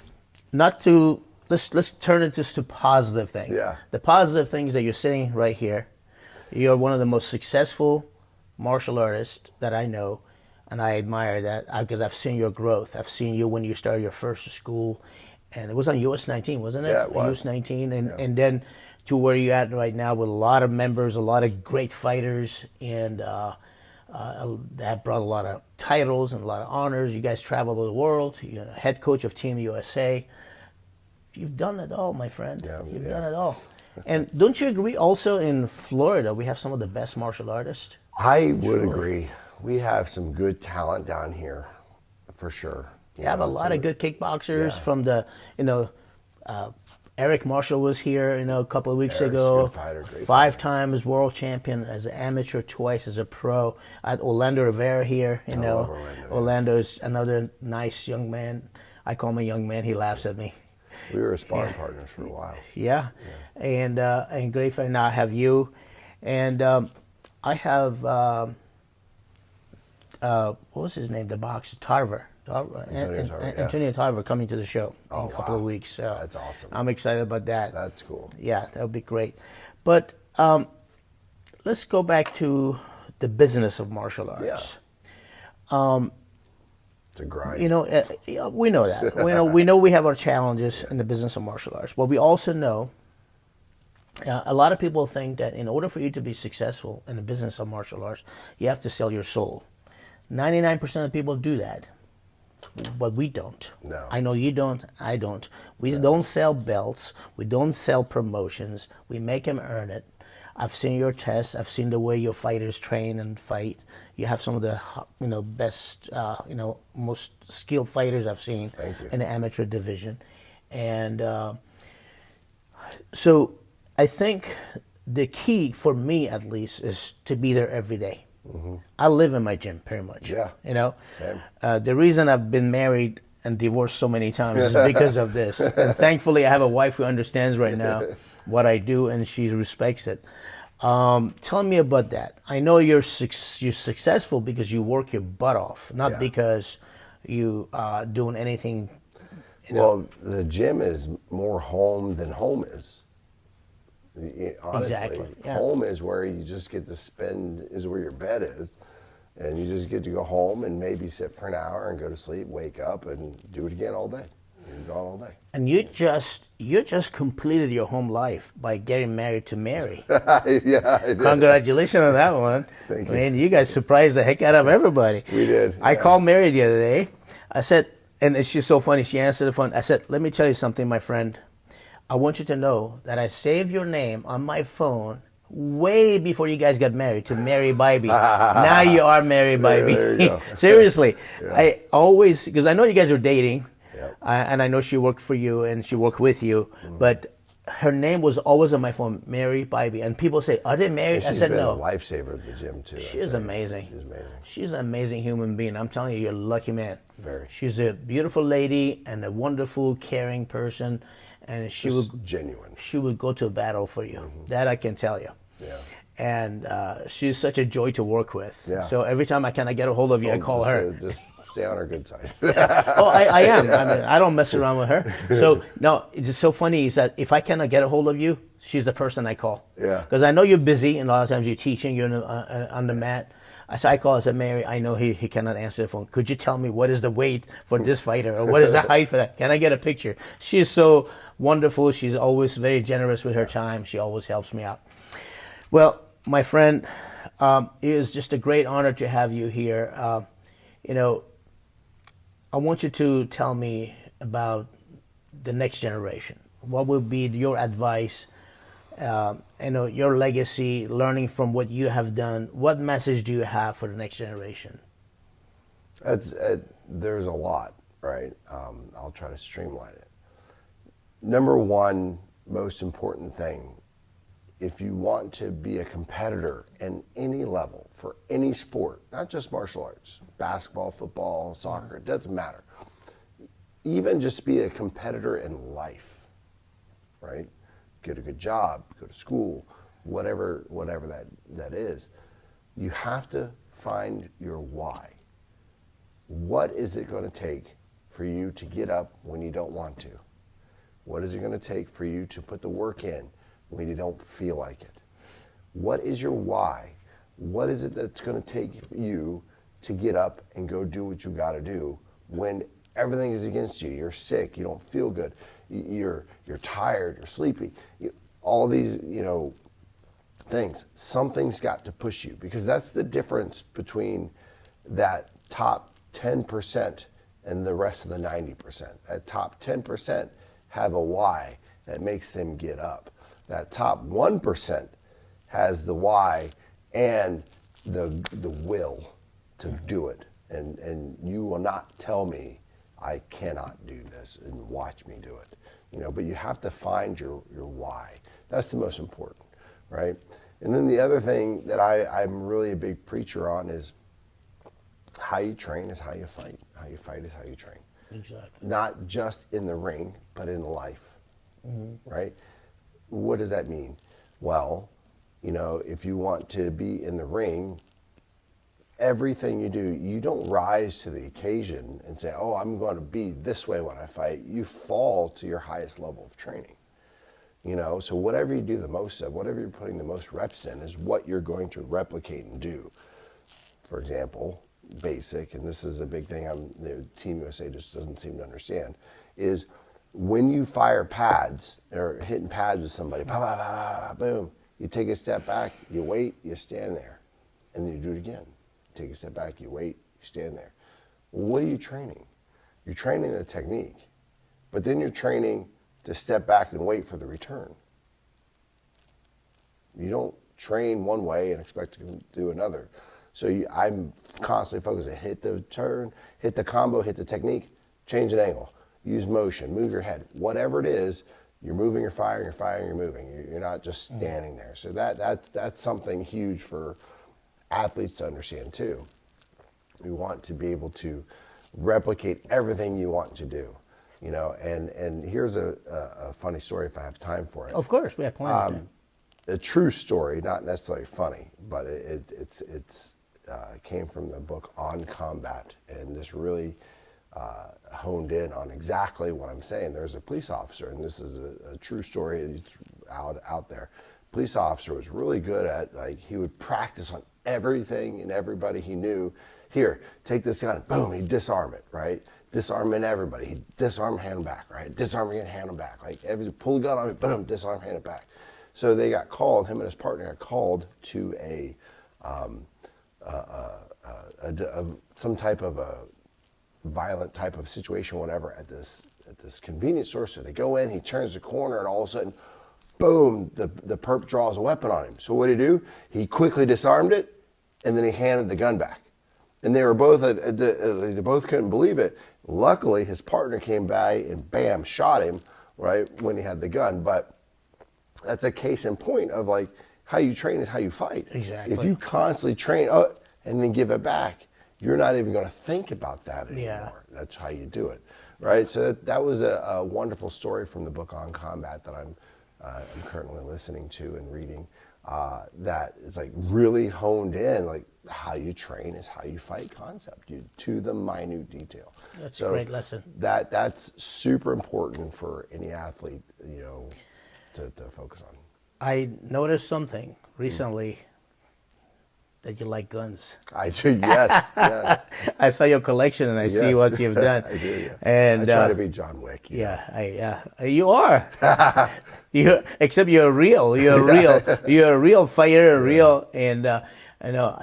Speaker 1: not to, let's turn it just to positive things.
Speaker 2: Yeah.
Speaker 1: The positive things that you're sitting right here. You're one of the most successful martial artists that I know, and I admire that because I've seen your growth. I've seen you when you started your first school, and it was on US 19, wasn't it?
Speaker 2: Yeah, it was.
Speaker 1: US 19, and then to where you're at right now with a lot of members, a lot of great fighters, and that brought a lot of titles and a lot of honors. You guys travel the world. You're head coach of Team USA. You've done it all, my friend. You've done it all. And don't you agree also in Florida we have some of the best martial artists?
Speaker 2: I would agree. We have some good talent down here, for sure.
Speaker 1: You have a lot of good kickboxers from the, Eric Marshall was here, a couple of weeks ago.
Speaker 2: Good fighter, great
Speaker 1: 5 times world champion as an amateur, twice as a pro. I had Orlando Rivera here,
Speaker 2: I love
Speaker 1: Orlando's another nice young man. I call him a young man. He laughs at me.
Speaker 2: We were sparring partners for a while.
Speaker 1: Yeah. And great fight. Now I have you, and I have what was his name? The boxer Tarver. Antonio Tarver coming to the show in a couple of weeks.
Speaker 2: That's awesome.
Speaker 1: I'm excited about that.
Speaker 2: That's cool.
Speaker 1: Yeah, that would be great. But let's go back to the business of martial arts.
Speaker 2: It's a grind.
Speaker 1: We know that. we know we have our challenges in the business of martial arts, but we also know a lot of people think that in order for you to be successful in the business of martial arts, you have to sell your soul. 99% of people do that. But we don't.
Speaker 2: No.
Speaker 1: I know you don't. I don't. We don't sell belts. We don't sell promotions. We make them earn it. I've seen your tests. I've seen the way your fighters train and fight. You have some of the best, most skilled fighters I've seen in the amateur division. And so I think the key for me, at least, is to be there every day. I live in my gym, pretty much.
Speaker 2: Yeah.
Speaker 1: The reason I've been married and divorced so many times is because of this. And thankfully, I have a wife who understands right now what I do, and she respects it. Tell me about that. I know you're successful because you work your butt off, not because you are doing anything.
Speaker 2: Well, the gym is more home than home is. Honestly,
Speaker 1: exactly.
Speaker 2: Home is where you just get to spend, is where your bed is, and you just get to go home and maybe sit for an hour and go to sleep, wake up, and do it again all day. You're gone all day.
Speaker 1: And you just completed your home life by getting married to Mary.
Speaker 2: Yeah, I did.
Speaker 1: Congratulations on that one.
Speaker 2: Thank you.
Speaker 1: Man, you guys surprised the heck out of everybody.
Speaker 2: We did.
Speaker 1: I called Mary the other day. I said, and she's so funny. She answered the phone. I said, "Let me tell you something, my friend. I want you to know that I saved your name on my phone way before you guys got married to Mary Bybee. Now you are Mary Bybee."
Speaker 2: There you go.
Speaker 1: Seriously. I always, because I know you guys are dating, and I know she worked for you and she worked with you, but her name was always on my phone, Mary Bybee. And people say, "Are they married?" I said, "No."
Speaker 2: She's been a lifesaver at the gym, too.
Speaker 1: She is amazing.
Speaker 2: She's amazing.
Speaker 1: She's an amazing human being. I'm telling you, you're a lucky man.
Speaker 2: Very.
Speaker 1: She's a beautiful lady and a wonderful, caring person. And she would
Speaker 2: genuine.
Speaker 1: She would go to a battle for you. That I can tell you.
Speaker 2: Yeah.
Speaker 1: And she's such a joy to work with.
Speaker 2: Yeah.
Speaker 1: So every time I kind of get a hold of you, I call her.
Speaker 2: Just stay on her good side.
Speaker 1: I am. I mean, I don't mess around with her. So no, it's so funny is that if I cannot get a hold of you, she's the person I call.
Speaker 2: Yeah.
Speaker 1: Because I know you're busy, and a lot of times you're teaching, you're on the mat. I call. I said, "Mary, I know he cannot answer the phone. Could you tell me what is the weight for this fighter, or what is the height for that? Can I get a picture?" She is so wonderful. She's always very generous with her time. She always helps me out. Well, my friend, it is just a great honor to have you here. I want you to tell me about the next generation. What would be your advice? Your legacy, learning from what you have done. What message do you have for the next generation?
Speaker 2: There's a lot, right? I'll try to streamline it. Number one, most important thing, if you want to be a competitor in any level for any sport, not just martial arts, basketball, football, soccer, it doesn't matter. Even just be a competitor in life, right? Get a good job, go to school, whatever that is. You have to find your why. What is it going to take for you to get up when you don't want to? What is it going to take for you to put the work in when you don't feel like it? What is your why? What is it that's going to take you to get up and go do what you got to do when everything is against you. You're sick. You don't feel good. You're tired. You're sleepy. All these, things. Something's got to push you, because that's the difference between that top 10% and the rest of the 90%. That top 10% have a why that makes them get up. That top 1% has the why and the will to do it. And you will not tell me I cannot do this and watch me do it. But you have to find your why. That's the most important, right? And then the other thing that I'm really a big preacher on is how you train is how you fight. How you fight is how you train.
Speaker 1: Exactly.
Speaker 2: Not just in the ring, but in life, right? What does that mean? Well, if you want to be in the ring, everything you do, you don't rise to the occasion and say, oh, I'm going to be this way when I fight. You fall to your highest level of training. So whatever you do the most of, whatever you're putting the most reps in is what you're going to replicate and do. For example, basic, and this is a big thing the Team USA just doesn't seem to understand, is when you fire pads or hitting pads with somebody, bah, bah, bah, bah, boom, you take a step back, you wait, you stand there, and then you do it again. You take a step back, you wait, you stand there. What are you training? You're training the technique, but then you're training to step back and wait for the return. You don't train one way and expect to do another. So I'm constantly focused on hit the turn, hit the combo, hit the technique, change an angle, use motion, move your head. Whatever it is, you're moving, you're firing, you're moving. You're not just standing there. So that's something huge for athletes to understand too. You want to be able to replicate everything you want to do. And here's a funny story if I have time for it.
Speaker 1: Of course, we have plenty of time.
Speaker 2: A true story, not necessarily funny, but it came from the book On Combat, and this really honed in on exactly what I'm saying. There's a police officer, and this is a true story. It's out there. Police officer was really good at, he would practice on everything and everybody he knew. Here, take this gun, boom, he'd disarm it, right? Disarming everybody. He'd disarm, hand him back, right? Disarm again, hand him back. Pull the gun on me, boom, disarm, hand it back. So they got called, him and his partner got called to some type of a violent type of situation, whatever, at this convenience store. So they go in, he turns the corner, and all of a sudden, boom, the perp draws a weapon on him. So what did he do? He quickly disarmed it, and then he handed the gun back. And they were both, they both couldn't believe it. Luckily, his partner came by and bam, shot him, right, when he had the gun. But that's a case in point of how you train is how you fight.
Speaker 1: Exactly.
Speaker 2: If you constantly train and then give it back, you're not even going to think about that anymore.
Speaker 1: Yeah.
Speaker 2: That's how you do it, right? So that was a wonderful story from the book On Combat that I'm currently listening to and reading. That is really honed in, how you train is how you fight concept, to the minute detail.
Speaker 1: That's a great lesson.
Speaker 2: That's super important for any athlete, to focus on.
Speaker 1: I noticed something recently that you like guns.
Speaker 2: I do, yes. Yeah.
Speaker 1: I saw your collection and I see what you've done.
Speaker 2: I do, yeah.
Speaker 1: And
Speaker 2: I try to be John Wick.
Speaker 1: Yeah, you are. Except you're real. You're a real fighter, real. And I know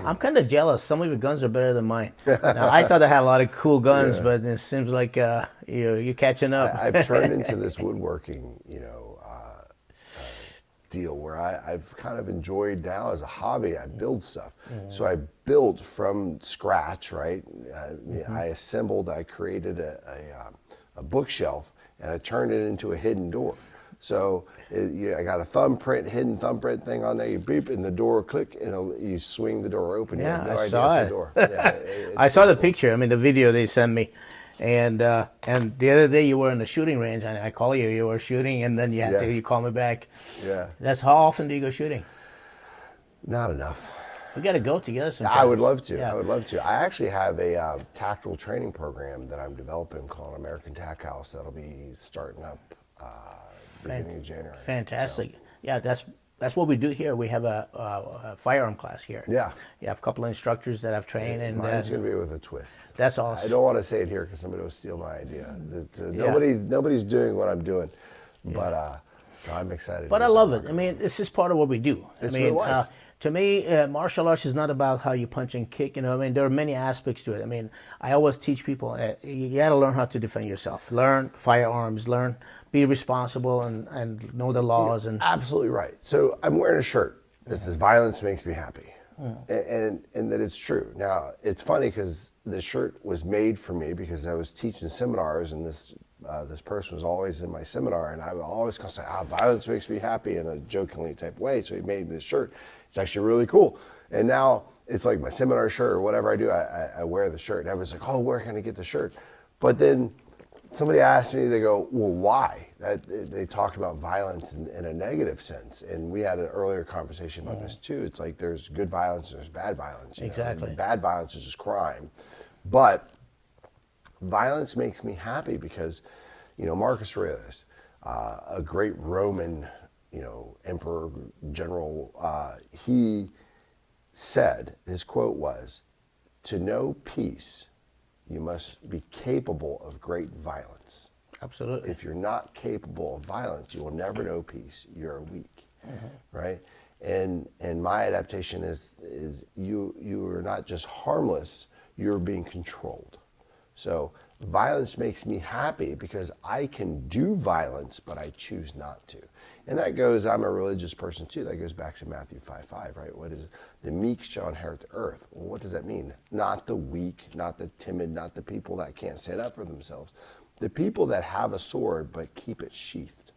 Speaker 1: I'm kind of jealous. Some of your guns are better than mine. Now, I thought I had a lot of cool guns, but it seems like you're catching up.
Speaker 2: I've turned into this woodworking, deal where I've kind of enjoyed now as a hobby. I build stuff. So I built from scratch, right? I assembled, I created a bookshelf, and I turned it into a hidden door. So I got a hidden thumbprint thing on there. You beep, and the door click, and you swing the door open. You have no idea
Speaker 1: saw
Speaker 2: it's a door. Yeah,
Speaker 1: I saw the picture. I mean, the video they sent me. And the other day you were in the shooting range, and I call you. You were shooting, and then you call me back.
Speaker 2: Yeah.
Speaker 1: That's how often do you go shooting?
Speaker 2: Not enough.
Speaker 1: We got to go together sometime.
Speaker 2: I would love to.
Speaker 1: Yeah.
Speaker 2: I would love to. I actually have a tactical training program that I'm developing called American Tac House that'll be starting up beginning of January.
Speaker 1: Fantastic. So. Yeah, that's That's what we do here. We have a firearm class here.
Speaker 2: Yeah.
Speaker 1: You have a couple of instructors that I've trained. And
Speaker 2: mine's going to be with a twist.
Speaker 1: That's awesome.
Speaker 2: I don't want to say it here because somebody will steal my idea. Nobody's doing what I'm doing, but so I'm excited.
Speaker 1: But I love it. I mean, this is part of what we do.
Speaker 2: It's
Speaker 1: I mean,
Speaker 2: real life.
Speaker 1: To me, martial arts is not about how you punch and kick. You know, I mean, there are many aspects to it. I mean, I always teach people you got to learn how to defend yourself. Learn firearms. Learn, be responsible, and know the laws. And
Speaker 2: absolutely right. So I'm wearing a shirt that says "Violence makes me happy," and that it's true. Now it's funny because the shirt was made for me because I was teaching seminars, and this person was always in my seminar, and I would always say, "Violence makes me happy" in a jokingly type way. So he made me this shirt. It's actually really cool. And now it's like my seminar shirt or whatever I do, I wear the shirt. And everyone's like, oh, where can I get the shirt? But then somebody asked me, they go, well, why? They talked about violence in a negative sense. And we had an earlier conversation about this too. It's like there's good violence and there's bad violence.
Speaker 1: Exactly.
Speaker 2: Bad violence is just crime. But violence makes me happy because, Marcus Aurelius, a great Roman emperor, general, he said, his quote was, to know peace, you must be capable of great violence.
Speaker 1: Absolutely.
Speaker 2: If you're not capable of violence, you will never know peace. You're weak, right? And my adaptation is you are not just harmless, you're being controlled. So violence makes me happy because I can do violence, but I choose not to. And that goes, I'm a religious person too. That goes back to Matthew 5:5, right? What is it? The meek shall inherit the earth. Well, what does that mean? Not the weak, not the timid, not the people that can't stand up for themselves. The people that have a sword but keep it sheathed.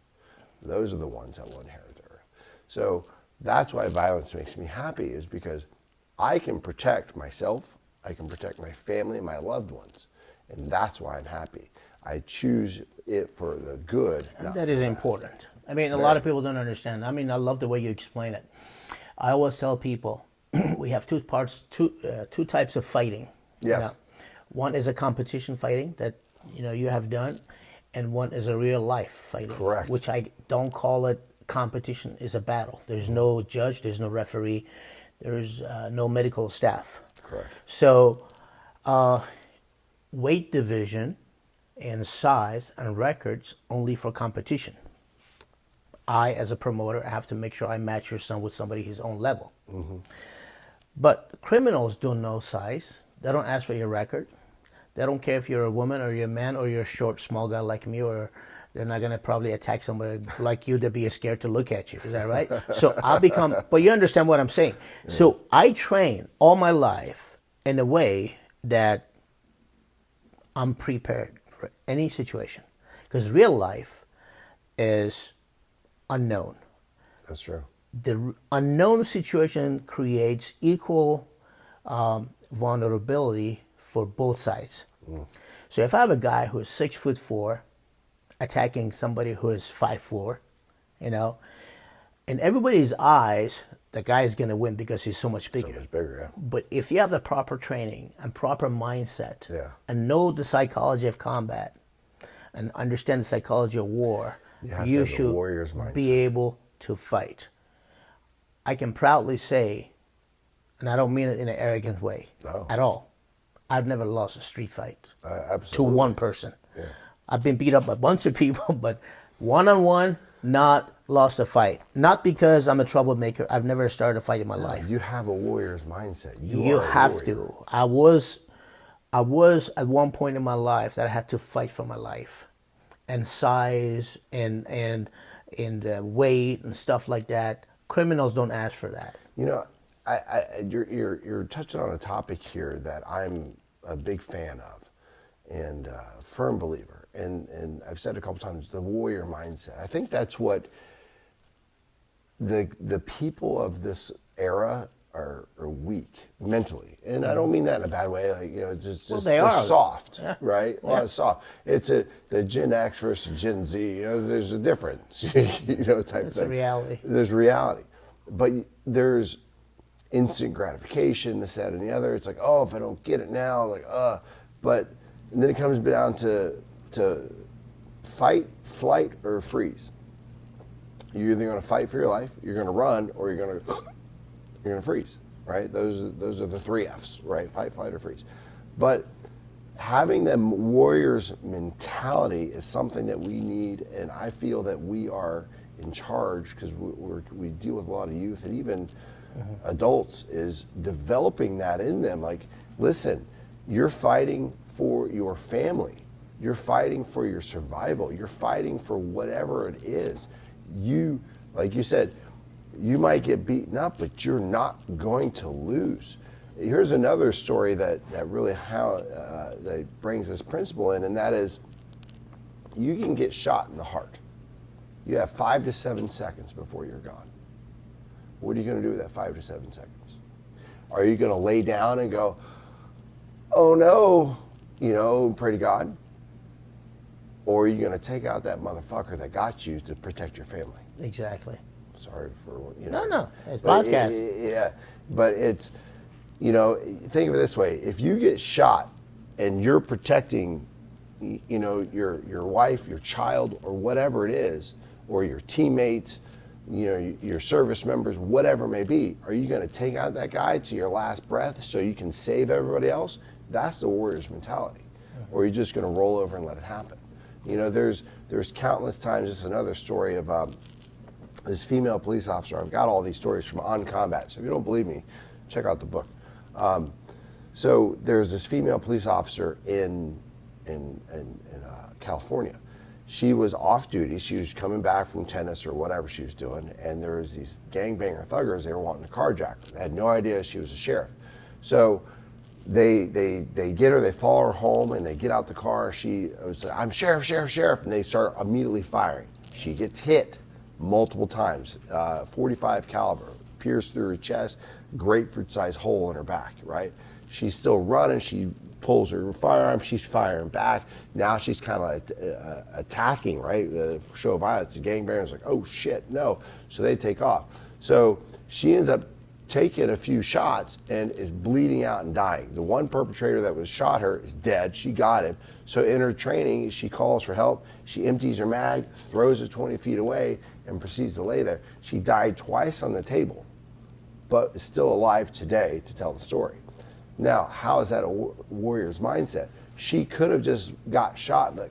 Speaker 2: Those are the ones that will inherit the earth. So that's why violence makes me happy, is because I can protect myself, I can protect my family and my loved ones. And that's why I'm happy. I choose it for the good.
Speaker 1: And that is important. I mean, a lot of people don't understand. I mean, I love the way you explain it. I always tell people we have two types of fighting.
Speaker 2: Yes.
Speaker 1: One is a competition fighting that you have done, and one is a real life fighting.
Speaker 2: Correct.
Speaker 1: Which I don't call it competition. It's a battle. There's no judge. There's no referee. There's no medical staff.
Speaker 2: Correct.
Speaker 1: So, weight division and size and records only for competition. I, as a promoter, have to make sure I match your son with somebody his own level. But criminals don't know size. They don't ask for your record. They don't care if you're a woman or you're a man or you're a short, small guy like me, or they're not going to probably attack somebody like you to be scared to look at you. Is that right? So but you understand what I'm saying. Yeah. So I train all my life in a way that I'm prepared for any situation. Because real life is unknown.
Speaker 2: That's true.
Speaker 1: The unknown situation creates equal vulnerability for both sides. So if I have a guy who is 6'4" attacking somebody who is 5'4", in everybody's eyes, the guy is going to win because he's so much bigger.
Speaker 2: So much bigger, yeah.
Speaker 1: But if you have the proper training and proper mindset, and know the psychology of combat and understand the psychology of war, you should be able to fight. I can proudly say, and I don't mean it in an arrogant way at all, I've never lost a street fight to one person. Yeah. I've been beat up by a bunch of people, but one-on-one, not lost a fight. Not because I'm a troublemaker. I've never started a fight in my life.
Speaker 2: You have a warrior's mindset.
Speaker 1: You have to. I was at one point in my life that I had to fight for my life, and size and weight and stuff like that. Criminals don't ask for that.
Speaker 2: You're touching on a topic here that I'm a big fan of and a firm believer. And I've said a couple times, the warrior mindset. I think that's what the people of this era are weak mentally. And I don't mean that in a bad way. Like, they're soft, right? Yeah. Well, soft. It's the Gen X versus Gen Z. There's a difference, type thing.
Speaker 1: It's a reality.
Speaker 2: There's reality. But there's instant gratification, this, that, and the other. It's like, oh, if I don't get it now, but then it comes down to fight, flight, or freeze. You're either going to fight for your life, you're going to run, or you're going to freeze, right? Those are the 3 Fs, right? Fight, flight, or freeze. But having the warrior's mentality is something that we need, and I feel that we are in charge, because we deal with a lot of youth and even adults, is developing that in them. Like, listen, you're fighting for your family. You're fighting for your survival. You're fighting for whatever it is. You, like you said, you might get beaten up, but you're not going to lose. Here's another story that really that brings this principle in, and that is, you can get shot in the heart. You have 5 to 7 seconds before you're gone. What are you going to do with that 5 to 7 seconds? Are you going to lay down and go, oh no, pray to God? Or are you going to take out that motherfucker that got you to protect your family?
Speaker 1: Exactly.
Speaker 2: Sorry for,
Speaker 1: No, it's podcast.
Speaker 2: Yeah, but it's, think of it this way. If you get shot and you're protecting, your wife, your child, or whatever it is, or your teammates, your service members, whatever it may be, are you going to take out that guy to your last breath so you can save everybody else? That's the warrior's mentality. Or are you just going to roll over and let it happen? There's countless times. This is another story of this female police officer. I've got all these stories from On Combat. So if you don't believe me, check out the book. So there's this female police officer in California. She was off duty. She was coming back from tennis or whatever she was doing, and there was these gangbanger thuggers. They were wanting to carjack her. They had no idea she was a sheriff. So they get her, they follow her home, and they get out the car. She was like, I'm sheriff, sheriff, sheriff, and they start immediately firing. She gets hit multiple times, 45 caliber, pierced through her chest, grapefruit-sized hole in her back, right? She's still running. She pulls her firearm. She's firing back. Now she's kind of like attacking, right? Show of violence. The gangbangers like, oh shit, no. So they take off. So she ends up taking a few shots and is bleeding out and dying. The one perpetrator that was shot her is dead. She got him. So in her training, she calls for help. She empties her mag, throws it 20 feet away, and proceeds to lay there. She died twice on the table, but is still alive today to tell the story. Now, how is that a warrior's mindset? She could have just got shot and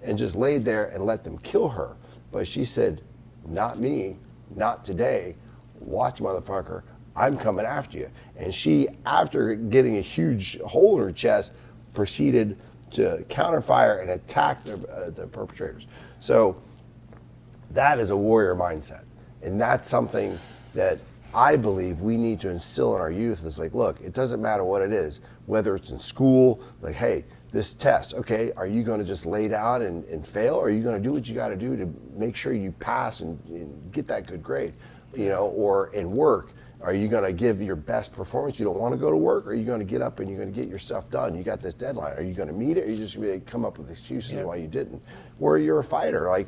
Speaker 2: and just laid there and let them kill her. But she said, not me, not today. Watch, motherfucker, I'm coming after you. And she, after getting a huge hole in her chest, proceeded to counterfire and attack the perpetrators. So that is a warrior mindset. And that's something that I believe we need to instill in our youth. It's like, look, it doesn't matter what it is, whether it's in school, like, hey, this test, okay, are you going to just lay down and fail, or are you going to do what you got to do to make sure you pass and get that good grade? Or in work, are you going to give your best performance? You don't want to go to work, or are you going to get up and you're going to get your stuff done? You got this deadline. Are you going to meet it, or are you just going to come up with excuses why you didn't? Or you're a fighter, like,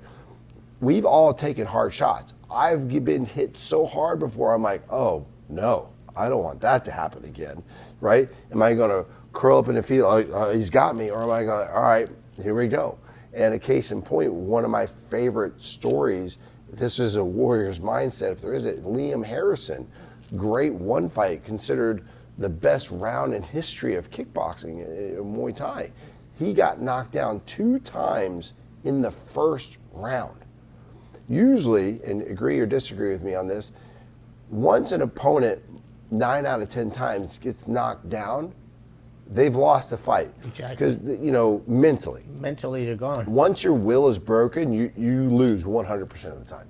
Speaker 2: we've all taken hard shots. I've been hit so hard before, I'm like, oh, no, I don't want that to happen again, right? Am I going to curl up in the field, he's got me, or am I going to, all right, here we go. And a case in point, one of my favorite stories, this is a warrior's mindset, if there is it, Liam Harrison, great one fight, considered the best round in history of kickboxing, Muay Thai. He got knocked down 2 times in the first round. Usually, and agree or disagree with me on this, once an opponent 9 out of 10 times gets knocked down, they've lost the fight.
Speaker 1: Exactly.
Speaker 2: Because, mentally.
Speaker 1: Mentally, they're gone.
Speaker 2: Once your will is broken, you lose 100% of the time.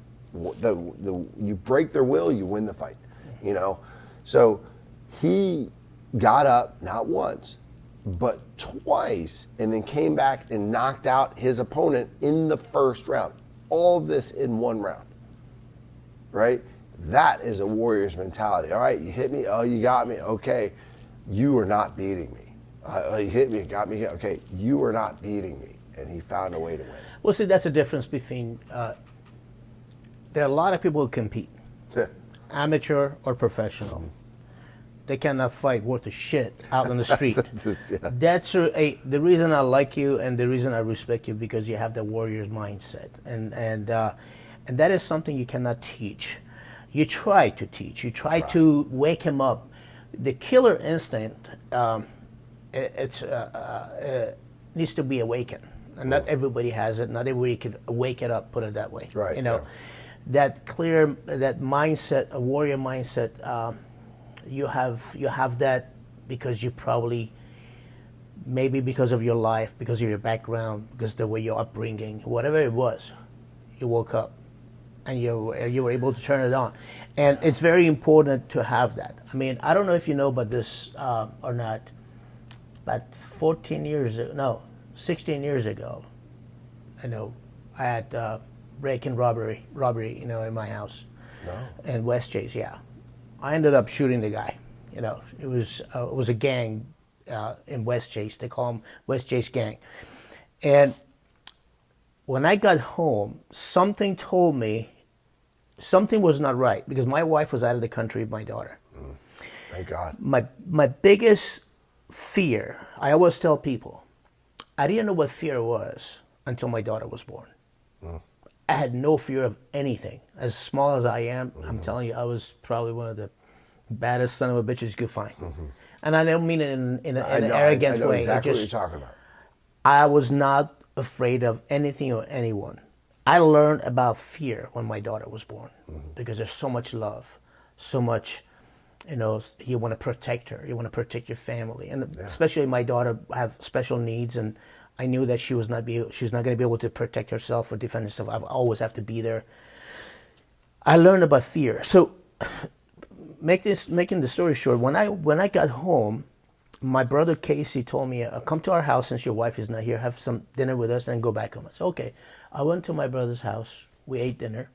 Speaker 2: You break their will, you win the fight. So he got up, not once, but twice, and then came back and knocked out his opponent in the first round. All of this in one round, right? That is a warrior's mentality. All right, you hit me, oh, you got me, okay. You are not beating me. You hit me, got me, okay. You are not beating me. And he found a way to win.
Speaker 1: Well, see, that's the difference between, there are a lot of people who compete, amateur or professional. They cannot fight worth of shit out on the street.
Speaker 2: Yeah.
Speaker 1: That's the reason I like you and the reason I respect you, because you have the warrior's mindset. And that is something you cannot teach. You try to teach. You try to wake him up. The killer instinct, it needs to be awakened. And not everybody has it. Not everybody can wake it up, put it that way.
Speaker 2: Right.
Speaker 1: You know, that mindset, a warrior mindset, you have that because you probably, maybe because of your life, because of your background, because the way your upbringing, whatever it was, you woke up and you were able to turn it on. And it's very important to have that. I mean, I don't know if you know about this or not, but 16 years ago, I know I had break and robbery, you know, in my house.
Speaker 2: No.
Speaker 1: In West Chase, yeah. I ended up shooting the guy. You know, it was a gang in West Chase. They call them West Chase Gang. And when I got home, something told me something was not right because my wife was out of the country with my daughter.
Speaker 2: Thank God.
Speaker 1: My biggest fear, I always tell people, I didn't know what fear was until my daughter was born. I had no fear of anything. As small as I am, I'm telling you, I was probably one of the baddest son of a bitches you could find. And I don't mean it in an arrogant
Speaker 2: I know
Speaker 1: way.
Speaker 2: exactly what you're talking about.
Speaker 1: I was not afraid of anything or anyone. I learned about fear when my daughter was born because there's so much love, so much, you know, you want to protect her, you want to protect your family, and especially my daughter have special needs, and I knew that she's not going to be able to protect herself or defend herself. I always have to be there. I learned about fear. So, making the story short, when I got home, my brother Casey told me, "Come to our house since your wife is not here. Have some dinner with us, and go back home." I said, "Okay." I went to my brother's house. We ate dinner.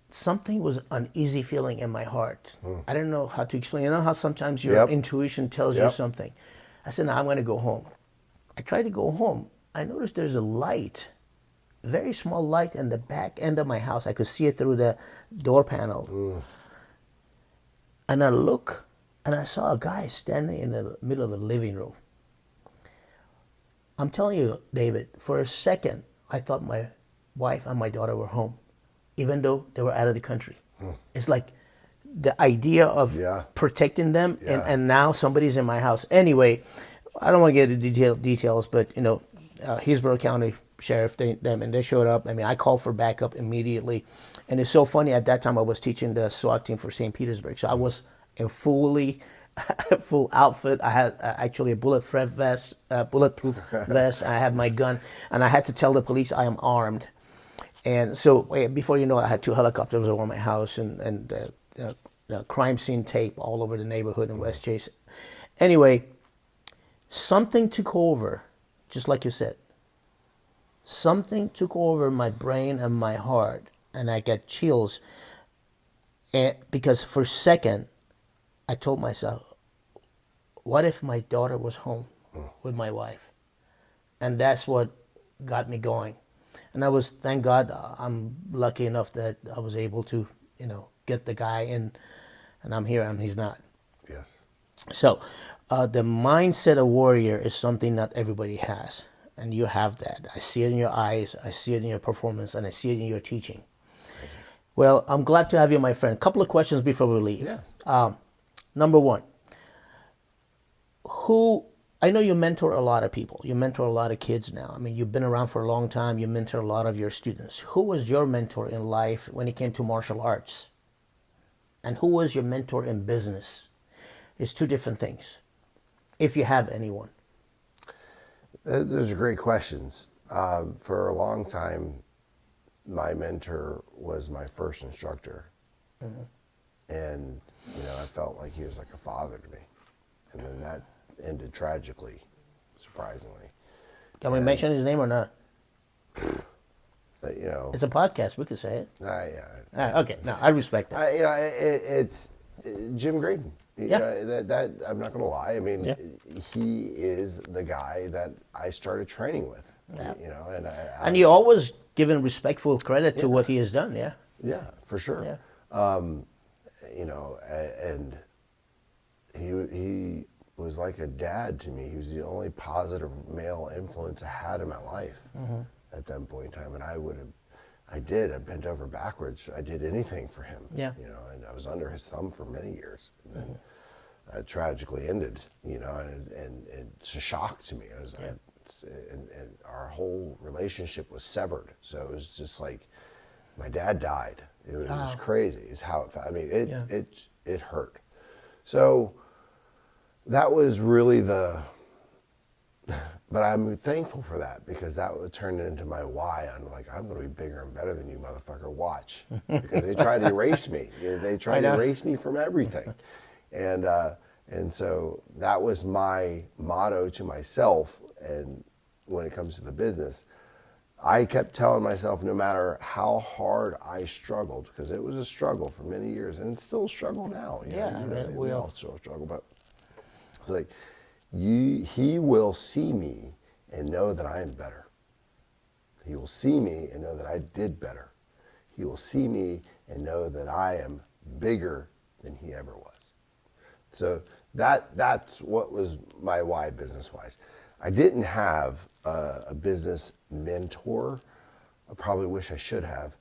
Speaker 1: Something was uneasy feeling in my heart. I didn't know how to explain. You know how sometimes your intuition tells you something. I said, "No, I'm going to go home." I tried to go home. I noticed there's a light, very small light in the back end of my house. I could see it through the door panel. And I look, and I saw a guy standing in the middle of the living room. I'm telling you, David, for a second, I thought my wife and my daughter were home, even though they were out of the country. It's like the idea of protecting them, and now somebody's in my house. Anyway, I don't want to get into details, but, you know, Hillsborough County Sheriff, they showed up. I mean, I called for backup immediately. And it's so funny, at that time I was teaching the SWAT team for St. Petersburg. So I was in full outfit. I had actually a bulletproof vest. I had my gun. And I had to tell the police I am armed. And so before you know it, I had 2 helicopters over my house and crime scene tape all over the neighborhood in West Chase. Anyway, something took over, just like you said. Something took over my brain and my heart, and I got chills. And because for a second, I told myself, what if my daughter was home with my wife? And that's what got me going. And thank God, I'm lucky enough that I was able to, you know, get the guy in, and I'm here and he's not.
Speaker 2: Yes.
Speaker 1: So the mindset of warrior is something not everybody has. And you have that. I see it in your eyes, I see it in your performance, and I see it in your teaching. Well, I'm glad to have you, my friend. A couple of questions before we leave.
Speaker 2: Yeah.
Speaker 1: Number one, I know you mentor a lot of people. You mentor a lot of kids now. I mean, you've been around for a long time. You mentor a lot of your students. Who was your mentor in life when it came to martial arts? And who was your mentor in business? It's 2 different things, if you have anyone.
Speaker 2: Those are great questions. For a long time, my mentor was my first instructor. And, you know, I felt like he was like a father to me. And then that ended tragically, surprisingly.
Speaker 1: Can we mention his name or not?
Speaker 2: You know,
Speaker 1: it's a podcast. We could say it.
Speaker 2: Yeah.
Speaker 1: Okay. No, I respect that.
Speaker 2: You know, it's Jim Graydon. You know, that I'm not going to lie. I mean, he is the guy that I started training with. You know, and
Speaker 1: you always given respectful credit to what he has done. Yeah.
Speaker 2: Yeah, for sure. Yeah. You know, and he was like a dad to me. He was the only positive male influence I had in my life at that point in time. And I did. I bent over backwards. I did anything for him.
Speaker 1: Yeah.
Speaker 2: You know, and I was under his thumb for many years. And then it tragically ended, you know, and it's a shock to me. It was, and our whole relationship was severed. So it was just like, my dad died. It was crazy. Is how it felt. I mean, it hurt. So that was really but I'm thankful for that, because that would turn into my why. I'm like, I'm going to be bigger and better than you, motherfucker. Watch. Because they tried to erase me. They tried to erase me from everything. And so that was my motto to myself. And when it comes to the business, I kept telling myself, no matter how hard I struggled, because it was a struggle for many years, and it's still a struggle now. You know, we all still struggle, but it's like, he will see me and know that I am better. He will see me and know that I did better. He will see me and know that I am bigger than he ever was. So that's what was my why business-wise. I didn't have a business mentor. I probably wish I should have.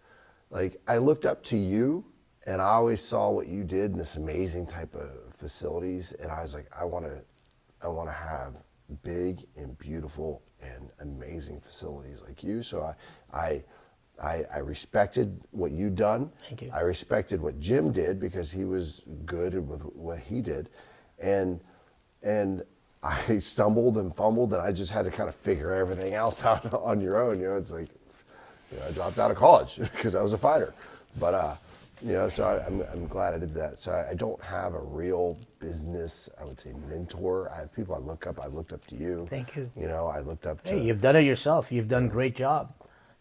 Speaker 2: Like, I looked up to you, and I always saw what you did in this amazing type of facilities, and I was like, I want to have big and beautiful and amazing facilities like you. So I respected what you'd done.
Speaker 1: Thank you.
Speaker 2: I respected what Jim did, because he was good with what he did. And I stumbled and fumbled, and I just had to kind of figure everything else out on your own. You know, it's like, you know, I dropped out of college because I was a fighter. But, you know, so I'm glad I did that. So I don't have a real business, I would say, mentor. I have people I look up. I looked up to you.
Speaker 1: Thank you.
Speaker 2: You know, I looked up to...
Speaker 1: Hey, you've done it yourself. You've done a great job.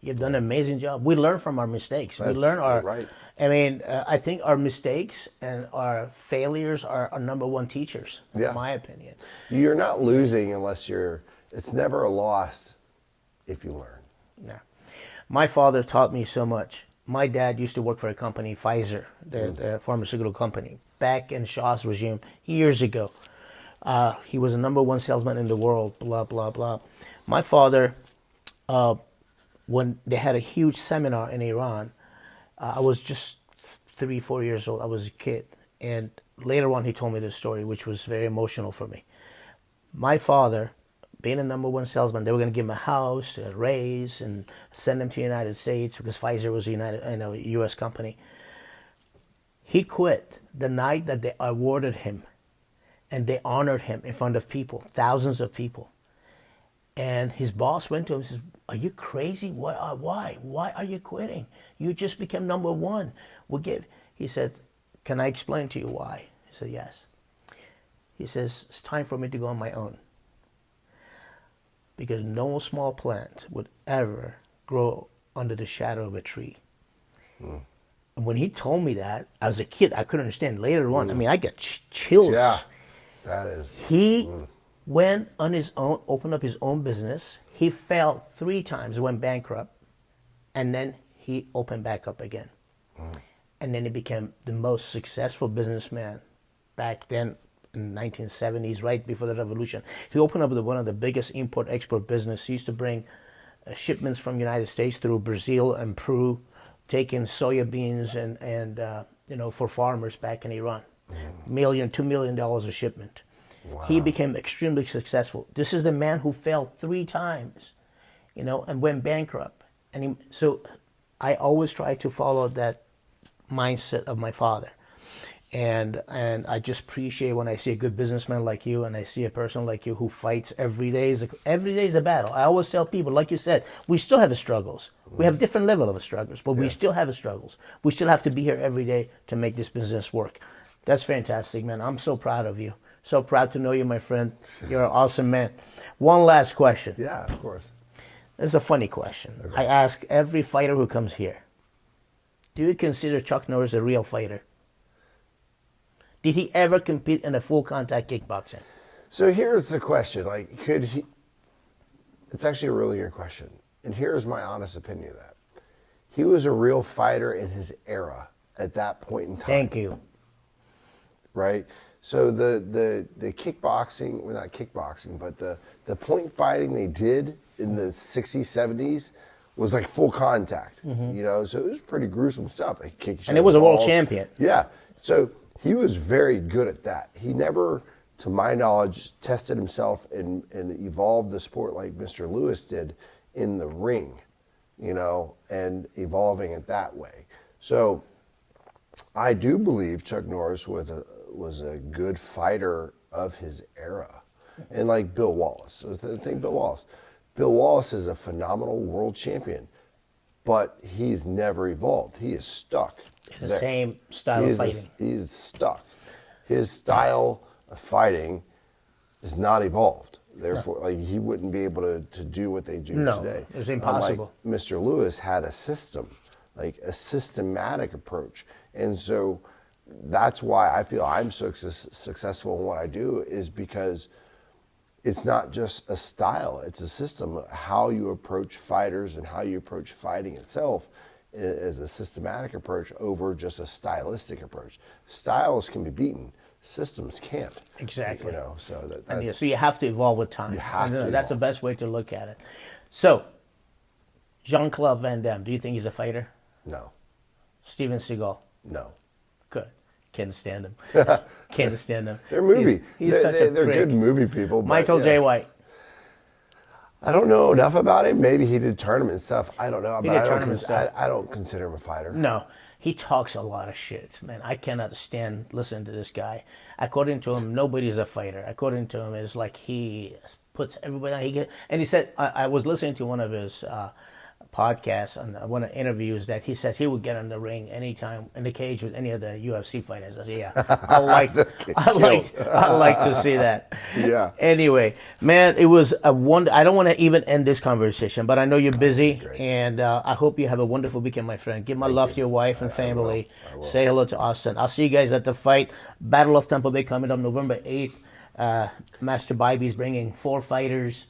Speaker 1: You've done an amazing job. We learn from our mistakes. We learn our...
Speaker 2: Right.
Speaker 1: I mean, I think our mistakes and our failures are our number one teachers, in my opinion.
Speaker 2: You're not losing unless you're... It's never a loss if you learn.
Speaker 1: Yeah. My father taught me so much. My dad used to work for a company, Pfizer, the pharmaceutical company, back in Shah's regime years ago. He was the number one salesman in the world, blah, blah, blah. My father, when they had a huge seminar in Iran, I was just 3, 4 years old. I was a kid. And later on, he told me this story, which was very emotional for me. My father, being a number one salesman, they were going to give him a house, a raise, and send him to the United States, because Pfizer was a U.S. company. He quit the night that they awarded him, and they honored him in front of people, thousands of people. And his boss went to him and says, "Are you crazy? Why? Why are you quitting? You just became number one. He said, "Can I explain to you why?" He said, "Yes." He says, "It's time for me to go on my own. Because no small plant would ever grow under the shadow of a tree." And when he told me that, as a kid, I couldn't understand. Later on, I mean, I get chills.
Speaker 2: Yeah, that is...
Speaker 1: He went on his own, opened up his own business. He failed 3 times, went bankrupt, and then he opened back up again. And then he became the most successful businessman back then in the 1970s, right before the revolution. He opened up one of the biggest import-export business. He used to bring shipments from the United States through Brazil and Peru, taking soya beans and you know, for farmers back in Iran. $1 million, $2 million a shipment. Wow. He became extremely successful. This is the man who failed 3 times, you know, and went bankrupt. And so I always try to follow that mindset of my father. And I just appreciate when I see a good businessman like you, and I see a person like you who fights every day. Every day is a battle. I always tell people, like you said, we still have struggles. We have different level of struggles, but we still have struggles. We still have to be here every day to make this business work. That's fantastic, man. I'm so proud of you. So proud to know you, my friend. You're an awesome man. One last question.
Speaker 2: Yeah, of course.
Speaker 1: This is a funny question. Okay. I ask every fighter who comes here, do you consider Chuck Norris a real fighter? Did he ever compete in a full contact kickboxing?
Speaker 2: So here's the question. Like, could he... It's actually a really good question. And here's my honest opinion of that. He was a real fighter in his era at that point in time.
Speaker 1: Thank you.
Speaker 2: Right? So the kickboxing, well, not kickboxing, but the point fighting they did in the 60s, 70s was like full contact, you know, so it was pretty gruesome stuff. They kick each
Speaker 1: And it was a world champion.
Speaker 2: Yeah. So he was very good at that. He never, to my knowledge, tested himself and evolved the sport like Mr. Lewis did in the ring, you know, and evolving it that way. So I do believe Chuck Norris was a good fighter of his era. And like Bill Wallace. So think Bill Wallace. Bill Wallace is a phenomenal world champion, but he's never evolved. He is stuck.
Speaker 1: The same style of fighting.
Speaker 2: He's stuck. His style of fighting is not evolved. Therefore, like he wouldn't be able to do what they do today.
Speaker 1: No, it's impossible.
Speaker 2: Unlike Mr. Lewis had a system, like a systematic approach. And so that's why I feel I'm so successful in what I do, is because it's not just a style, it's a system. How you approach fighters and how you approach fighting itself is a systematic approach over just a stylistic approach. Styles can be beaten, systems can't.
Speaker 1: Exactly.
Speaker 2: You know, so
Speaker 1: so you have to evolve with time.
Speaker 2: You have to.
Speaker 1: That's the best way to look at it. So, Jean-Claude Van Damme, do you think he's a fighter?
Speaker 2: No.
Speaker 1: Steven Seagal?
Speaker 2: No.
Speaker 1: Good. Can't stand him. Can't stand him.
Speaker 2: They're movie.
Speaker 1: He's such a
Speaker 2: they're
Speaker 1: prick.
Speaker 2: good movie people. But,
Speaker 1: Michael J. White.
Speaker 2: I don't know enough about him. Maybe he did tournament stuff. I don't know.
Speaker 1: He
Speaker 2: But
Speaker 1: did
Speaker 2: I
Speaker 1: tournament stuff.
Speaker 2: I don't consider him a fighter.
Speaker 1: No, he talks a lot of shit, man. I cannot stand listening to this guy. According to him, nobody's a fighter. According to him, it's like he puts everybody on. And he said, I was listening to one of his podcasts and one of the interviews that he says he would get in the ring anytime in the cage with any of the UFC fighters. I said, yeah, I like to see that.
Speaker 2: Yeah.
Speaker 1: Anyway, man, it was a wonder. I don't want to even end this conversation, but I know you're busy, and I hope you have a wonderful weekend, my friend. Give my love to your wife and family.
Speaker 2: I will.
Speaker 1: Say hello to Austin. I'll see you guys at the fight. Battle of Tampa Bay coming up November 8th. Master Bybee is bringing 4 fighters.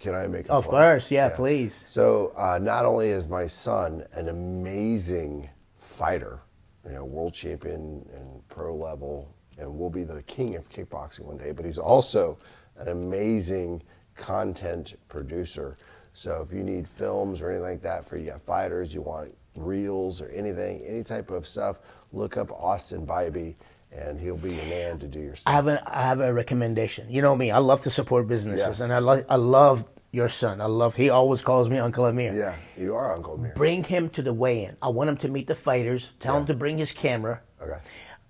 Speaker 2: Can I make a
Speaker 1: Of
Speaker 2: plug?
Speaker 1: course, yeah, please.
Speaker 2: So not only is my son an amazing fighter, you know, world champion and pro level, and will be the king of kickboxing one day, but he's also an amazing content producer. So if you need films or anything like that for you fighters, you want reels or anything, any type of stuff, look up Austin Bybee, and he'll be your man to do your stuff.
Speaker 1: I have a recommendation. You know me, I love to support businesses,
Speaker 2: Yes.
Speaker 1: and I love your son. He always calls me Uncle Amir.
Speaker 2: Yeah, you are Uncle Amir.
Speaker 1: Bring him to the weigh-in. I want him to meet the fighters. Tell him to bring his camera.
Speaker 2: Okay.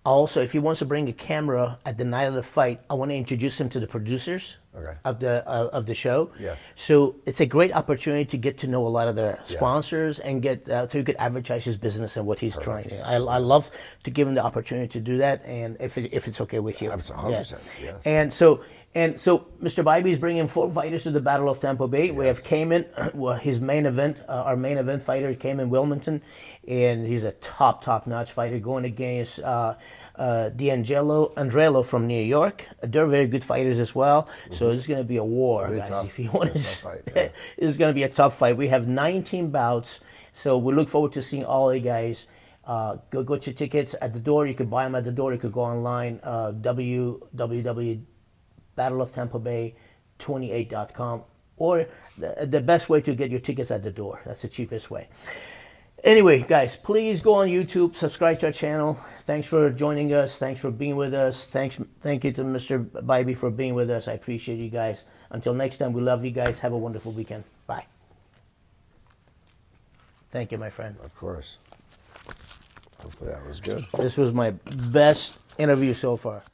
Speaker 1: Also, if he wants to bring a camera at the night of the fight, I want to introduce him to the producers of the show.
Speaker 2: Yes.
Speaker 1: So it's a great opportunity to get to know a lot of the sponsors and get so you could advertise his business and what he's trying. I love to give him the opportunity to do that, and if it's okay with you.
Speaker 2: Absolutely, 100%. Yes.
Speaker 1: And so Mr. Bybee is bringing 4 fighters to the Battle of Tampa Bay. Yes. We have Cayman, his main event, our main event fighter, Cayman Wilmington, and he's a top-notch fighter going against D'Angelo Andrello from New York. They're very good fighters as well. Mm-hmm. So it's going to be a war, guys.
Speaker 2: Tough.
Speaker 1: If you want to,
Speaker 2: fight, yeah.
Speaker 1: It's going to be a tough fight. We have 19 bouts, so we look forward to seeing all you guys. Go get your tickets at the door. You could buy them at the door. You could go online, www.battleoftampabay28.com, or the best way to get your tickets at the door. That's the cheapest way. Anyway, guys, please go on YouTube, subscribe to our channel. Thanks for joining us. Thanks for being with us. Thank you to Mr. Bybee for being with us. I appreciate you guys. Until next time, we love you guys. Have a wonderful weekend. Bye. Thank you, my friend.
Speaker 2: Of course. Hopefully that was good.
Speaker 1: This was my best interview so far.